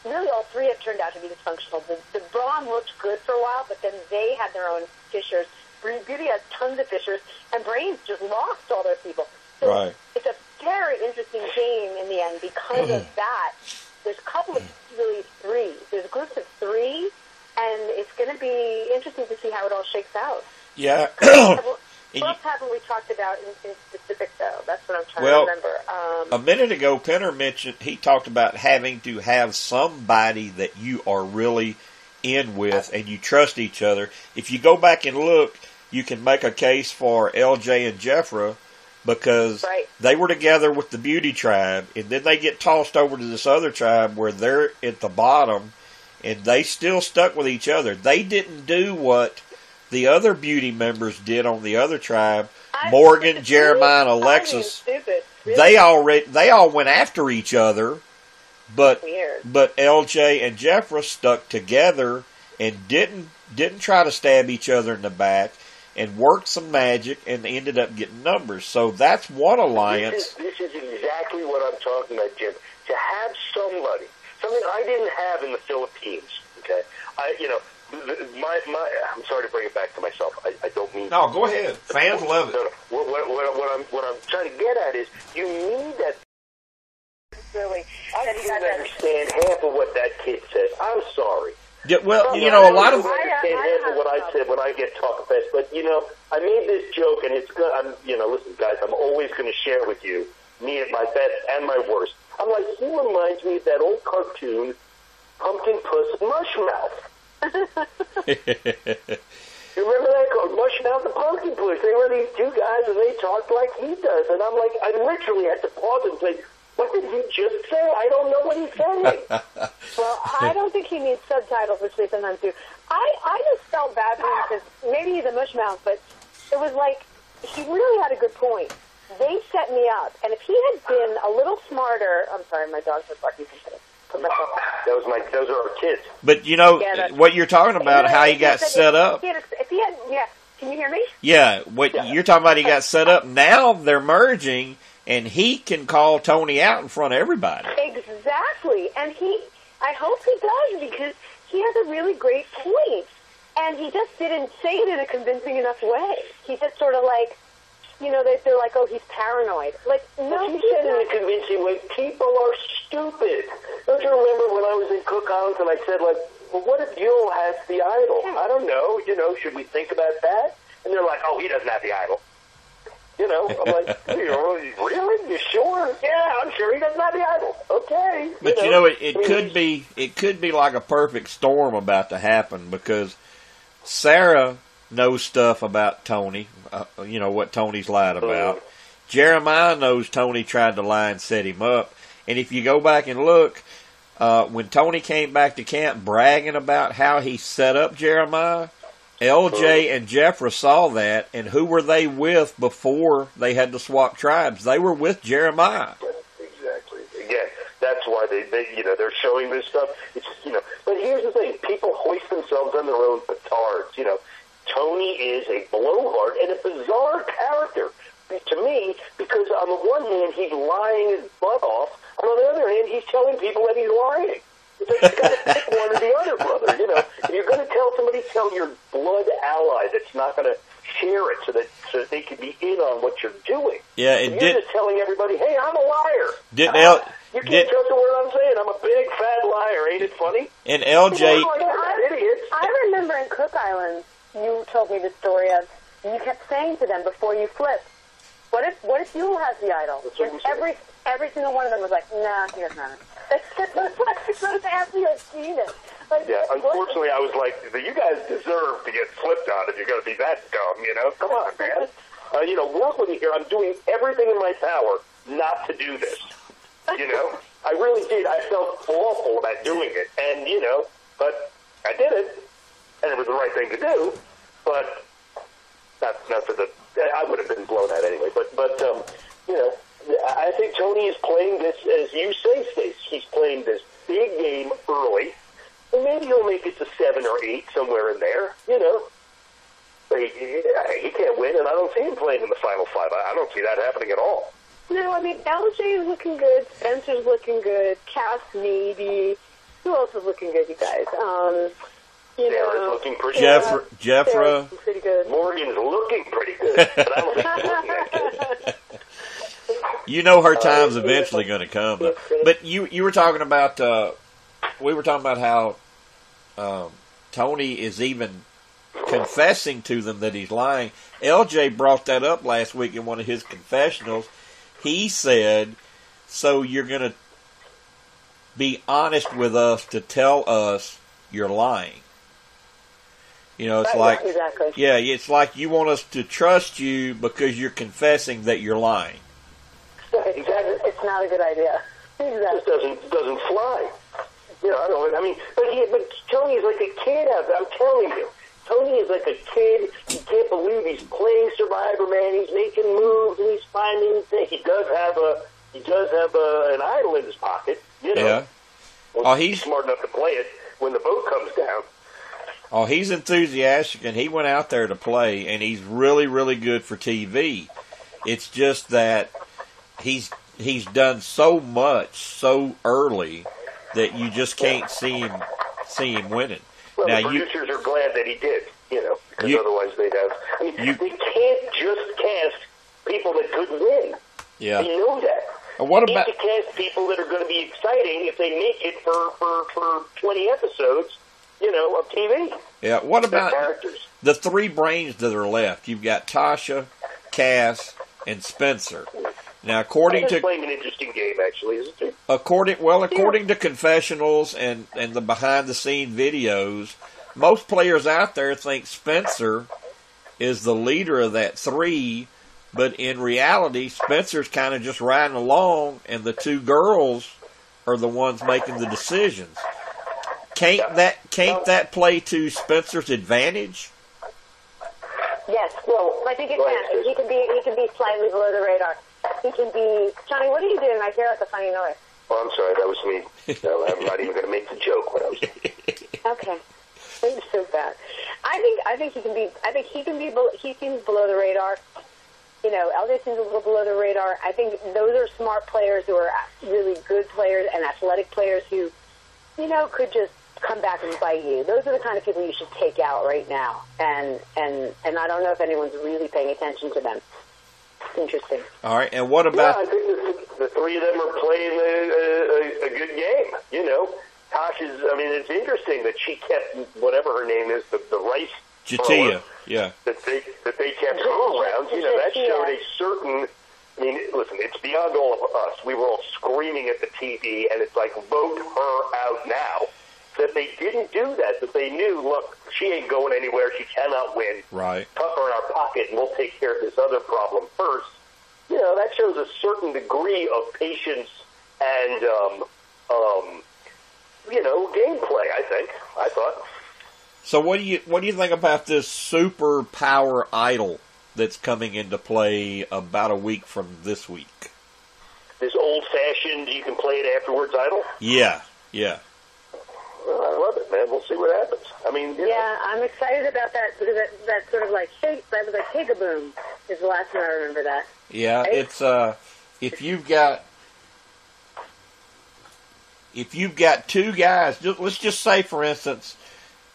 Speaker 3: really all three have turned out to be dysfunctional. The Brawn looked good for a while, but then they had their own fissures. Beauty has tons of fissures, and Brains just lost all their people. So
Speaker 1: right.
Speaker 3: It's a very interesting game in the end because of that. There's a couple of really threes. There's groups of three, and it's going to be interesting to see how it all shakes out.
Speaker 1: Yeah.
Speaker 3: What else haven't we talked about in specific, though? That's what I'm trying to remember.
Speaker 1: A minute ago, Penner mentioned, he talked about having to have somebody that you are really in with and you trust each other. If you go back and look, you can make a case for LJ and Jeffra because they were together with the Beauty Tribe, and then they get tossed over to this other tribe where they're at the bottom, and they still stuck with each other. They didn't do what the other Beauty members did on the other tribe. Morgan, Jeremiah, and Alexis. Really? They all went after each other, but LJ and Jeffra stuck together and didn't try to stab each other in the back and worked some magic and ended up getting numbers. So that's one alliance.
Speaker 2: This is exactly what I'm talking about, Jim. To have something I didn't have in the Philippines. Okay, I'm sorry to bring it back to myself. I don't mean.
Speaker 1: No, go ahead. Fans love it.
Speaker 2: No. What I'm trying to get at is you need that.
Speaker 3: Really,
Speaker 2: I can't understand half of what that kid says. I'm sorry.
Speaker 1: Yeah, well, a lot of.
Speaker 2: I understand half of what I said when I get talking fast, but I made this joke, and it's good. Listen, guys, I'm always going to share with you me at my best and my worst. I'm like, he reminds me of that old cartoon, Pumpkin Puss Mushmouth. You remember that called Mushmouth and Pumpkin Puss? They were these two guys, and they talked like he does. And I'm like, I literally had to pause and say, what did he just say? I don't know what he's saying.
Speaker 3: Well, I don't think he needs subtitles, which they sometimes do. I just felt bad for him because maybe he's a mushmouth, but it was like he really had a good point. They set me up, and if he had been a little smarter, I'm sorry, my dogs are barking.
Speaker 2: Those are our kids.
Speaker 1: But what you're talking about, how he got set up.
Speaker 3: If he had, can you hear me?
Speaker 1: Yeah, you're talking about, he got set up. Now they're merging, and he can call Tony out in front of everybody.
Speaker 3: Exactly, and I hope he does because he has a really great point, and he just didn't say it in a convincing enough way. He just sort of like. They're like, oh, he's paranoid. Like, no,
Speaker 2: he said in a convincing way, people are stupid. Don't you remember when I was in Cook Islands and I said, like, well, what if Yule has the idol? I don't know. Should we think about that? And they're like, oh, he doesn't have the idol. I'm like, really? You sure? Yeah, I'm sure he doesn't have the idol. Okay.
Speaker 1: But it could be like a perfect storm about to happen because Sarah knows stuff about Tony, what Tony's lied about. Jeremiah knows Tony tried to lie and set him up. And if you go back and look, when Tony came back to camp bragging about how he set up Jeremiah, LJ and Jeffra saw that, and who were they with before they had to swap tribes? They were with Jeremiah.
Speaker 2: Exactly. Again, that's why they're showing this stuff. It's but here's the thing: people hoist themselves on their own petards. Tony is a blowhard and a bizarre character to me because on the one hand he's lying his butt off, and on the other hand he's telling people that he's lying. It's like you've got to pick one or the other, brother. If you're going to tell somebody, tell your blood ally that's not going to share it so that they can be in on what you're doing.
Speaker 1: Yeah,
Speaker 2: you're just telling everybody, hey, I'm a liar. You can't trust a word I'm saying. I'm a big fat liar. Ain't it funny?
Speaker 1: And LJ,
Speaker 3: I remember in Cook Islands. You told me the story of you kept saying to them before you flipped, what if Yule has the idol? And every single one of them was like, nah, he doesn't have it. That's what you're supposed to ask me. I've seen it.
Speaker 2: Unfortunately, I was like, you guys deserve to get flipped on if you're going to be that dumb, Come on, man. Work with me here. I'm doing everything in my power not to do this. You know, I really did. I felt awful about doing it, and you know, but I did it, and it was the right thing to do. But not for the. I would have been blown out anyway. But you know, I think Tony is playing this, as you say, Stace. He's playing this big game early, and maybe he'll make it to 7 or 8 somewhere in there. You know. But he can't win, and I don't see him playing in the final 5. I don't see that happening at all.
Speaker 3: No, I mean, LJ is looking good. Spencer's looking good. Cass, maybe. Who else is looking good, you guys? You know,
Speaker 2: Sarah's looking pretty
Speaker 1: Jeffra.
Speaker 3: Sarah's pretty good.
Speaker 2: Morgan's looking pretty good, but I don't think she's looking that good.
Speaker 1: You know her time's eventually going to come. But you were talking about, we were talking about how Tony is even confessing to them that he's lying. LJ brought that up last week in one of his confessionals. He said, so you're going to be honest with us to tell us you're lying. You know, it's like,
Speaker 3: exactly.
Speaker 1: Yeah, it's like you want us to trust you because you're confessing that you're lying.
Speaker 3: Exactly. It's not a good idea. Exactly.
Speaker 2: It just doesn't fly. You know, I don't. I mean, but Tony's like a kid out there. I'm telling you, Tony is like a kid. He can't believe he's playing Survivor, man. He's making moves and he's finding things. He does have an idol in his pocket. You know.
Speaker 1: Yeah.
Speaker 2: Well, he's smart enough to play it when the boat comes down.
Speaker 1: Oh, he's enthusiastic, and he went out there to play, and he's really, really good for TV. It's just that he's done so much so early that you just can't see him winning.
Speaker 2: Well,
Speaker 1: now,
Speaker 2: the producers are glad that he did, you know, because otherwise they'd have. I mean, they can't just cast people that could win.
Speaker 1: Yeah,
Speaker 2: you know that.
Speaker 1: What about
Speaker 2: they need to cast people that are going to be exciting if they make it for 20 episodes, you know, of TV.
Speaker 1: Yeah, what about
Speaker 2: characters?
Speaker 1: The 3 brains that are left? You've got Tasha, Cass, and Spencer. Now, according to
Speaker 2: playing an interesting game, actually, isn't it?
Speaker 1: According to confessionals and the behind-the-scene videos, most players out there think Spencer is the leader of that 3, but in reality, Spencer's kind of just riding along, and the 2 girls are the ones making the decisions. Can't that play to Spencer's advantage?
Speaker 3: Yes, well, I think it can. He can be slightly below the radar. He can be. Johnny, what are you doing? I hear like a funny noise.
Speaker 2: Oh, I'm sorry, that was me. I'm not even going to make the joke when I was.
Speaker 3: Okay, you're so bad. I think he can be. I think he can be. He seems below the radar. You know, LJ seems a little below the radar. I think those are smart players who are really good players and athletic players who, you know, could just come back and bite you. Those are the kind of people you should take out right now. And I don't know if anyone's really paying attention to them. Interesting.
Speaker 1: All right, and what about...
Speaker 2: Yeah, I think the 3 of them are playing a good game. You know, Tasha's, I mean, it's interesting that she kept, whatever her name is, the rice...
Speaker 1: Jatia, yeah.
Speaker 2: That they kept her around. You know, that showed a certain... I mean, listen, it's beyond all of us. We were all screaming at the TV, and it's like, vote her out now. That they didn't do that they knew, look, she ain't going anywhere, she cannot win.
Speaker 1: Right.
Speaker 2: Put her in our pocket, and we'll take care of this other problem first. You know, that shows a certain degree of patience and, you know, gameplay, I thought.
Speaker 1: So what do you think about this superpower idol that's coming into play about a week from this week?
Speaker 2: This old-fashioned, you can play it afterwards idol?
Speaker 1: Yeah.
Speaker 2: Well, I love it, man. We'll see what happens. I mean,
Speaker 3: I'm excited about that because that sort of like that was like Higaboom is the last time I remember that.
Speaker 1: Yeah, right? It's if you've got 2 guys, let's just say for instance,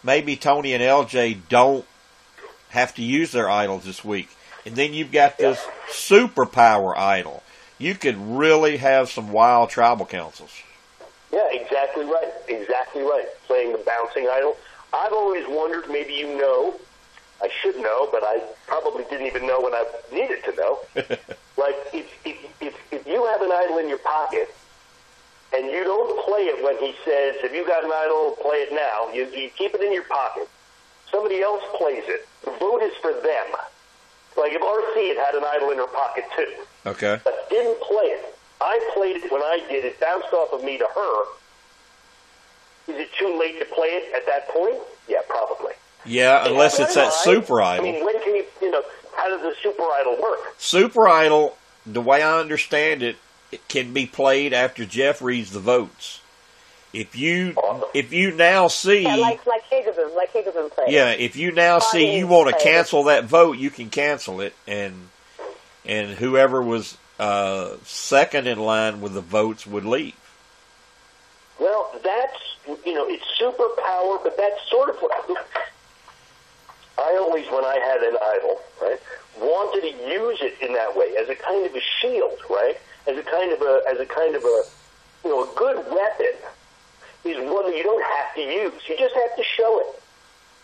Speaker 1: maybe Tony and LJ don't have to use their idols this week, and then you've got this superpower idol. You could really have some wild tribal councils.
Speaker 2: Yeah, exactly right. Playing the bouncing idol. I've always wondered, maybe you know, I should know, but I probably didn't even know when I needed to know. Like, if you have an idol in your pocket, and you don't play it when he says, if you got an idol, play it now, you keep it in your pocket, somebody else plays it, the vote is for them. Like, if RC had an idol in her pocket, too,
Speaker 1: okay,
Speaker 2: but didn't play it, I played it when I did. It bounced off of me to her. Is it too late to play it at that point? Yeah, probably.
Speaker 1: Yeah, unless it's that Super Idol.
Speaker 2: I mean, when can you, how does the Super Idol work?
Speaker 1: Super Idol, the way I understand it, it can be played after Jeff reads the votes. If you now see,
Speaker 3: like Higaboom played.
Speaker 1: Yeah, if you now see you want to cancel that vote, you can cancel it, and whoever was second in line with the votes would leave.
Speaker 2: Well, that's it's superpower, but that's sort of what I always, when I had an idol, right, wanted to use it in that way as a kind of a shield, right, as a kind of a a good weapon is one that you don't have to use. You just have to show it,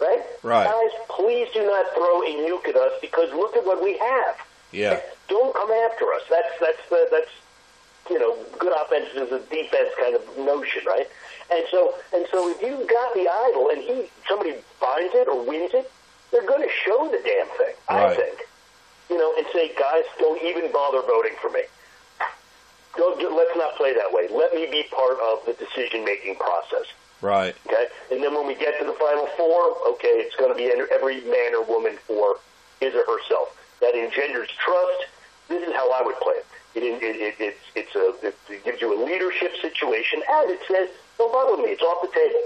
Speaker 2: right?
Speaker 1: Right.
Speaker 2: Guys, please do not throw a nuke at us because look at what we have.
Speaker 1: Yeah.
Speaker 2: Don't come after us. That's good offense is a defense kind of notion, right? And so if you've got the idol and somebody finds it or wins it, they're going to show the damn thing.
Speaker 1: Right.
Speaker 2: I think, and say, guys, don't even bother voting for me. Let's not play that way. Let me be part of the decision-making process.
Speaker 1: Right.
Speaker 2: Okay? And then when we get to the Final Four, okay, it's going to be every man or woman for his or herself. That engenders trust. This is how I would play it. It gives you a leadership situation, and it says, don't bother with me. It's off the table.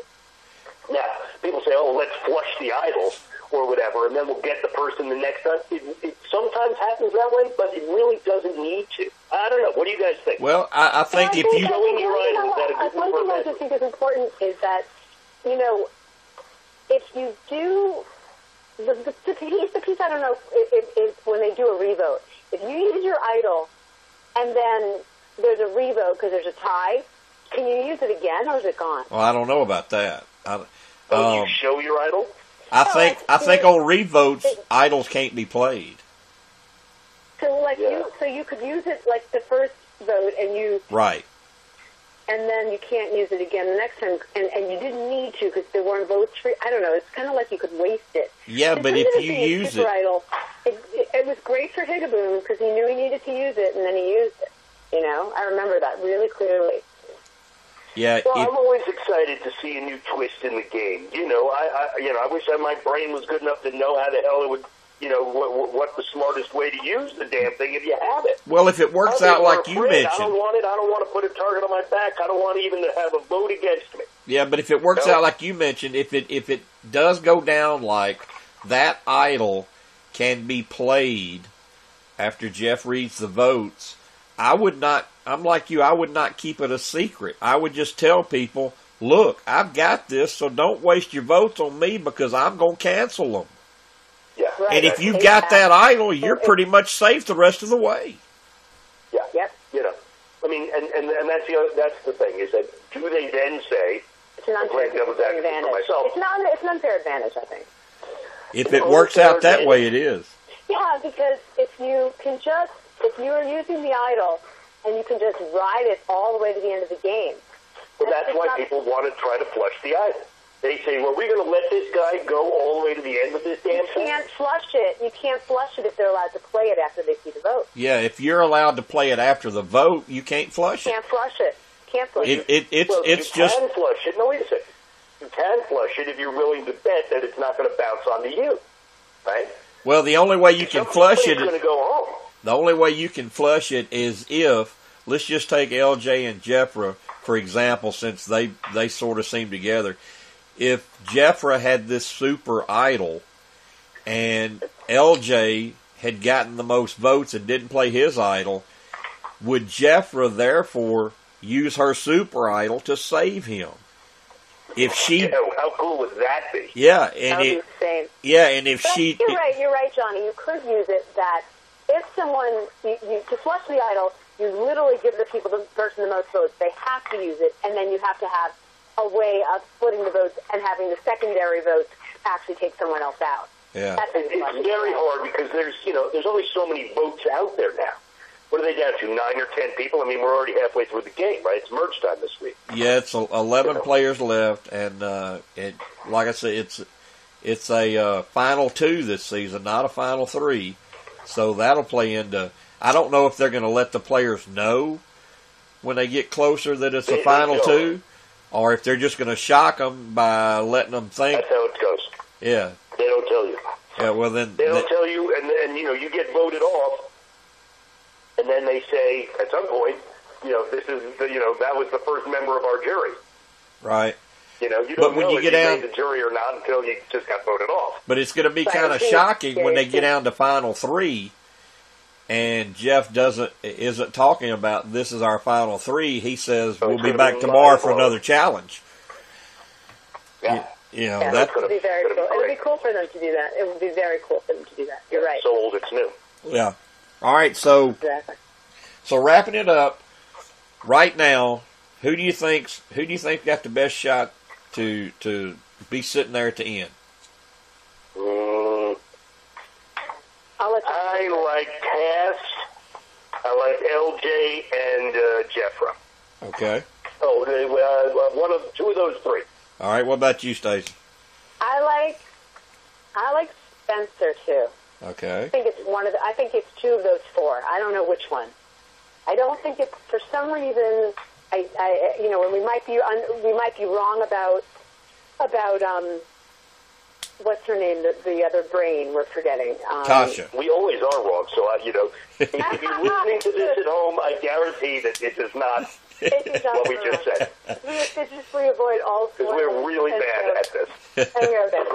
Speaker 2: Now, people say, oh, let's flush the idol or whatever, and then we'll get the person the next time. It sometimes happens that way, but it really doesn't need to. I don't know. What do you guys think?
Speaker 1: Well, I think if you...
Speaker 2: Showing your idol, is that a good
Speaker 3: one thing I just think is important is that, if you do... The piece I don't know is when they do a revote. If you use your idol and then there's a revote because there's a tie, can you use it again or is it gone?
Speaker 1: Well, I don't know about that.
Speaker 2: You show your idol?
Speaker 1: I think on revotes, idols can't be played.
Speaker 3: So you could use it like the first vote and you...
Speaker 1: Right.
Speaker 3: And then you can't use it again the next time, and you didn't need to because there weren't votes for. I don't know. It's kind of like you could waste it.
Speaker 1: Yeah, but if you use it,
Speaker 3: it was great for Higaboom because he knew he needed to use it, and then he used it. I remember that really clearly.
Speaker 1: Yeah.
Speaker 2: Well, I'm always excited to see a new twist in the game. I wish that my brain was good enough to know how the hell it would. What's the smartest way to use the damn thing if you have it?
Speaker 1: Well, if it works out like you mentioned.
Speaker 2: I don't want it. I don't want to put a target on my back. I don't want to even have a vote against me.
Speaker 1: Yeah, but if it works out like you mentioned, if it does go down like that idol can be played after Jeff reads the votes, I'm like you, I would not keep it a secret. I would just tell people, look, I've got this, so don't waste your votes on me because I'm going to cancel them.
Speaker 2: Yeah.
Speaker 3: Right.
Speaker 1: And if you've got that idol, you're pretty much safe the rest of the way.
Speaker 2: Yeah.
Speaker 3: Yep.
Speaker 2: I mean, and that's the thing is that do they then say
Speaker 3: it's an unfair advantage? It's an unfair advantage, I think.
Speaker 1: If it works out that way, it is.
Speaker 3: Yeah, because if you are using the idol and you can just ride it all the way to the end of the game.
Speaker 2: Well, that's why people want to try to flush the idol. They say, well, we're going to let this guy go all the way to the end of this damn thing.
Speaker 3: You can't flush it. You can't flush it if they're allowed to play it after they see the vote.
Speaker 1: Yeah, if you're allowed to play it after the vote, you can't flush it.
Speaker 3: You can't flush it.
Speaker 1: It's
Speaker 2: you
Speaker 1: just...
Speaker 2: can flush it. No, wait a second. You can flush it if you're willing to bet that it's not going to bounce onto you, right?
Speaker 1: Well, the only way you can flush it...
Speaker 2: going to go home.
Speaker 1: The only way you can flush it is if... Let's just take LJ and Jeffra, for example, since they sort of seem together. If Jeffra had this super idol and LJ had gotten the most votes and didn't play his idol, would Jeffra therefore use her super idol to save him? If she,
Speaker 2: how cool would that be?
Speaker 1: Yeah, and if she,
Speaker 3: you're right, Johnny. You could use it that if someone to flush the idol, you literally give the person the most votes. They have to use it, and then you have to have a way of splitting the votes and having the secondary votes actually take someone else out.
Speaker 1: Yeah.
Speaker 2: It's very hard because there's only so many votes out there now. What are they down to, 9 or 10 people? I mean, we're already halfway through the game, right? It's merge time this week.
Speaker 1: Yeah, it's 11 players left, and like I said, it's a final 2 this season, not a final 3. So that'll play into. I don't know if they're going to let the players know when they get closer that it's the
Speaker 2: They
Speaker 1: final
Speaker 2: don't.
Speaker 1: two, or if they're just going to shock them by letting them think.
Speaker 2: That's how it goes.
Speaker 1: Yeah.
Speaker 2: They don't tell you.
Speaker 1: Yeah. Well, then
Speaker 2: They don't tell you, and you get voted off, and then they say at some point, this is that was the first member of our jury.
Speaker 1: right.
Speaker 2: You
Speaker 1: But
Speaker 2: don't
Speaker 1: when
Speaker 2: know
Speaker 1: you
Speaker 2: if
Speaker 1: get
Speaker 2: you
Speaker 1: down-
Speaker 2: made the jury or not until you just got voted off.
Speaker 1: But it's going to be
Speaker 3: Right.
Speaker 1: kind of shocking when they get down to final three, and Jeff isn't talking about this is our final three. He says
Speaker 2: So
Speaker 1: we'll
Speaker 2: it's
Speaker 1: be
Speaker 2: gonna
Speaker 1: back
Speaker 2: be
Speaker 1: tomorrow for
Speaker 2: mind-blowing.
Speaker 1: another challenge.
Speaker 2: Yeah.
Speaker 3: Yeah,
Speaker 1: That
Speaker 3: that would be very
Speaker 2: gonna be
Speaker 3: cool. It would be
Speaker 2: great.
Speaker 3: cool for them to do that. It would be very cool for them to do that. You're right.
Speaker 2: So old it's new.
Speaker 1: yeah. All right, so
Speaker 3: Exactly.
Speaker 1: wrapping it up right now, who do you think's got the best shot to be sitting there at the end?
Speaker 3: I'll let you.
Speaker 2: I like Cass. I like LJ and Jeffra.
Speaker 1: Okay.
Speaker 2: Oh, two of those three.
Speaker 1: All right. What about you, Stacy?
Speaker 3: I like Spencer too.
Speaker 1: Okay.
Speaker 3: I think it's two of those four. I don't know which one. I don't think it's for some reason. And we might be wrong about what's her name? The other brain we're forgetting.
Speaker 1: Tasha.
Speaker 2: We always are wrong. So if you're listening to this at home, I guarantee that it is not what we just said.
Speaker 3: We avoid all
Speaker 2: Because we're really bad at this.
Speaker 3: And we are bad.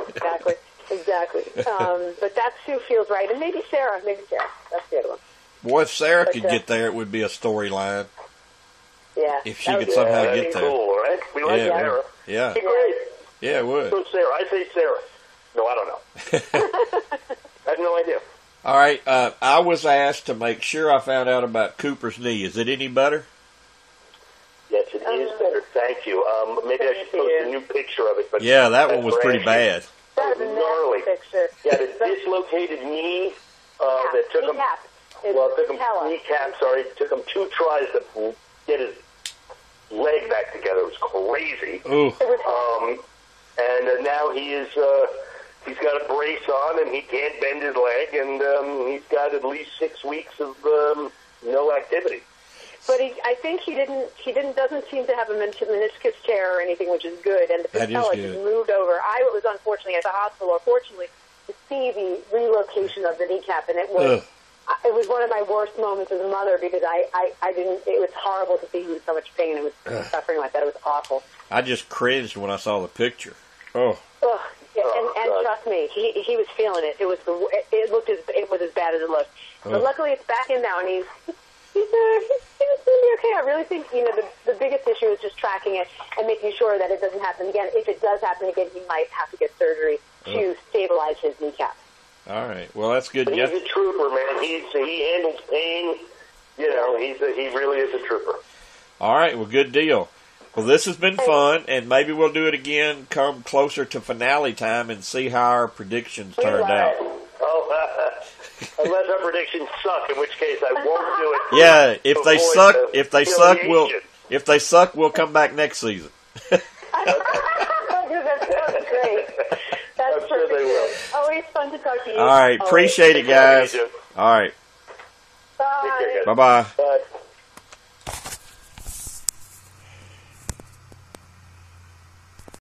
Speaker 3: Exactly. But that's who feels right, and maybe Sarah. That's the other one.
Speaker 1: Boy, if Sarah
Speaker 3: But,
Speaker 1: could get there, it would be a storyline.
Speaker 3: Yeah.
Speaker 1: If she
Speaker 3: that
Speaker 1: could
Speaker 3: would be-
Speaker 1: somehow
Speaker 2: that'd
Speaker 1: get
Speaker 2: be
Speaker 1: there.
Speaker 2: cool, right? We like
Speaker 1: Yeah.
Speaker 2: Sarah.
Speaker 1: Yeah.
Speaker 2: Be great.
Speaker 1: Yeah, it would.
Speaker 2: So Sarah, I say Sarah. No, I don't know. I have no idea.
Speaker 1: All right. I was asked to make sure I found out about Cooper's knee. Is it any better?
Speaker 2: Yes, it is better. Thank you. Maybe I should post a new picture of it. But
Speaker 1: Yeah, that one
Speaker 2: that's
Speaker 1: was pretty
Speaker 2: brand new.
Speaker 1: bad.
Speaker 3: That was a
Speaker 2: gnarly.
Speaker 3: nasty picture.
Speaker 2: He had a dislocated knee that took him.
Speaker 3: Kneecap.
Speaker 2: Well, it took him
Speaker 3: Patella.
Speaker 2: kneecap. Sorry, it took him 2 tries to get his leg back together. It was crazy.
Speaker 1: Ooh.
Speaker 3: It was
Speaker 2: And now he's got a brace on, and he can't bend his leg, and he's got at least 6 weeks of no activity.
Speaker 3: But I think he doesn't seem to have a meniscus tear or anything, which is good. And the
Speaker 1: That is
Speaker 3: patella
Speaker 1: good.
Speaker 3: just moved over. I was unfortunately at the hospital, or fortunately, to see the relocation of the kneecap, and it was one of my worst moments as a mother because I didn't. It was horrible to see him in so much pain and was suffering like that. It was awful.
Speaker 1: I just cringed when I saw the picture. Oh.
Speaker 3: Ugh. Yeah,
Speaker 2: Oh,
Speaker 3: and
Speaker 2: God.
Speaker 3: trust me, he was feeling it. It was as bad as it looked.
Speaker 1: Oh.
Speaker 3: But luckily, it's back in now, and he's going to be okay. I really think the biggest issue is just tracking it and making sure that it doesn't happen again. If it does happen again, he might have to get surgery to stabilize his kneecap.
Speaker 1: All right. Well, that's good.
Speaker 2: But he's a trooper, man. He handles pain. He really is a trooper.
Speaker 1: All right. Well, good deal. Well, this has been fun, and maybe we'll do it again come closer to finale time and see how our predictions turned out.
Speaker 2: Oh, unless our predictions suck, in which case I won't do it.
Speaker 1: Yeah, if they
Speaker 2: Avoid
Speaker 1: suck,
Speaker 2: the
Speaker 1: if they suck, we'll come back next season.
Speaker 3: That's great. That's
Speaker 2: I'm sure they will.
Speaker 3: Always fun to talk to you.
Speaker 1: All right. Appreciate it, guys. All right.
Speaker 3: Bye.
Speaker 2: Take care, guys.
Speaker 1: Bye-bye.
Speaker 2: Bye.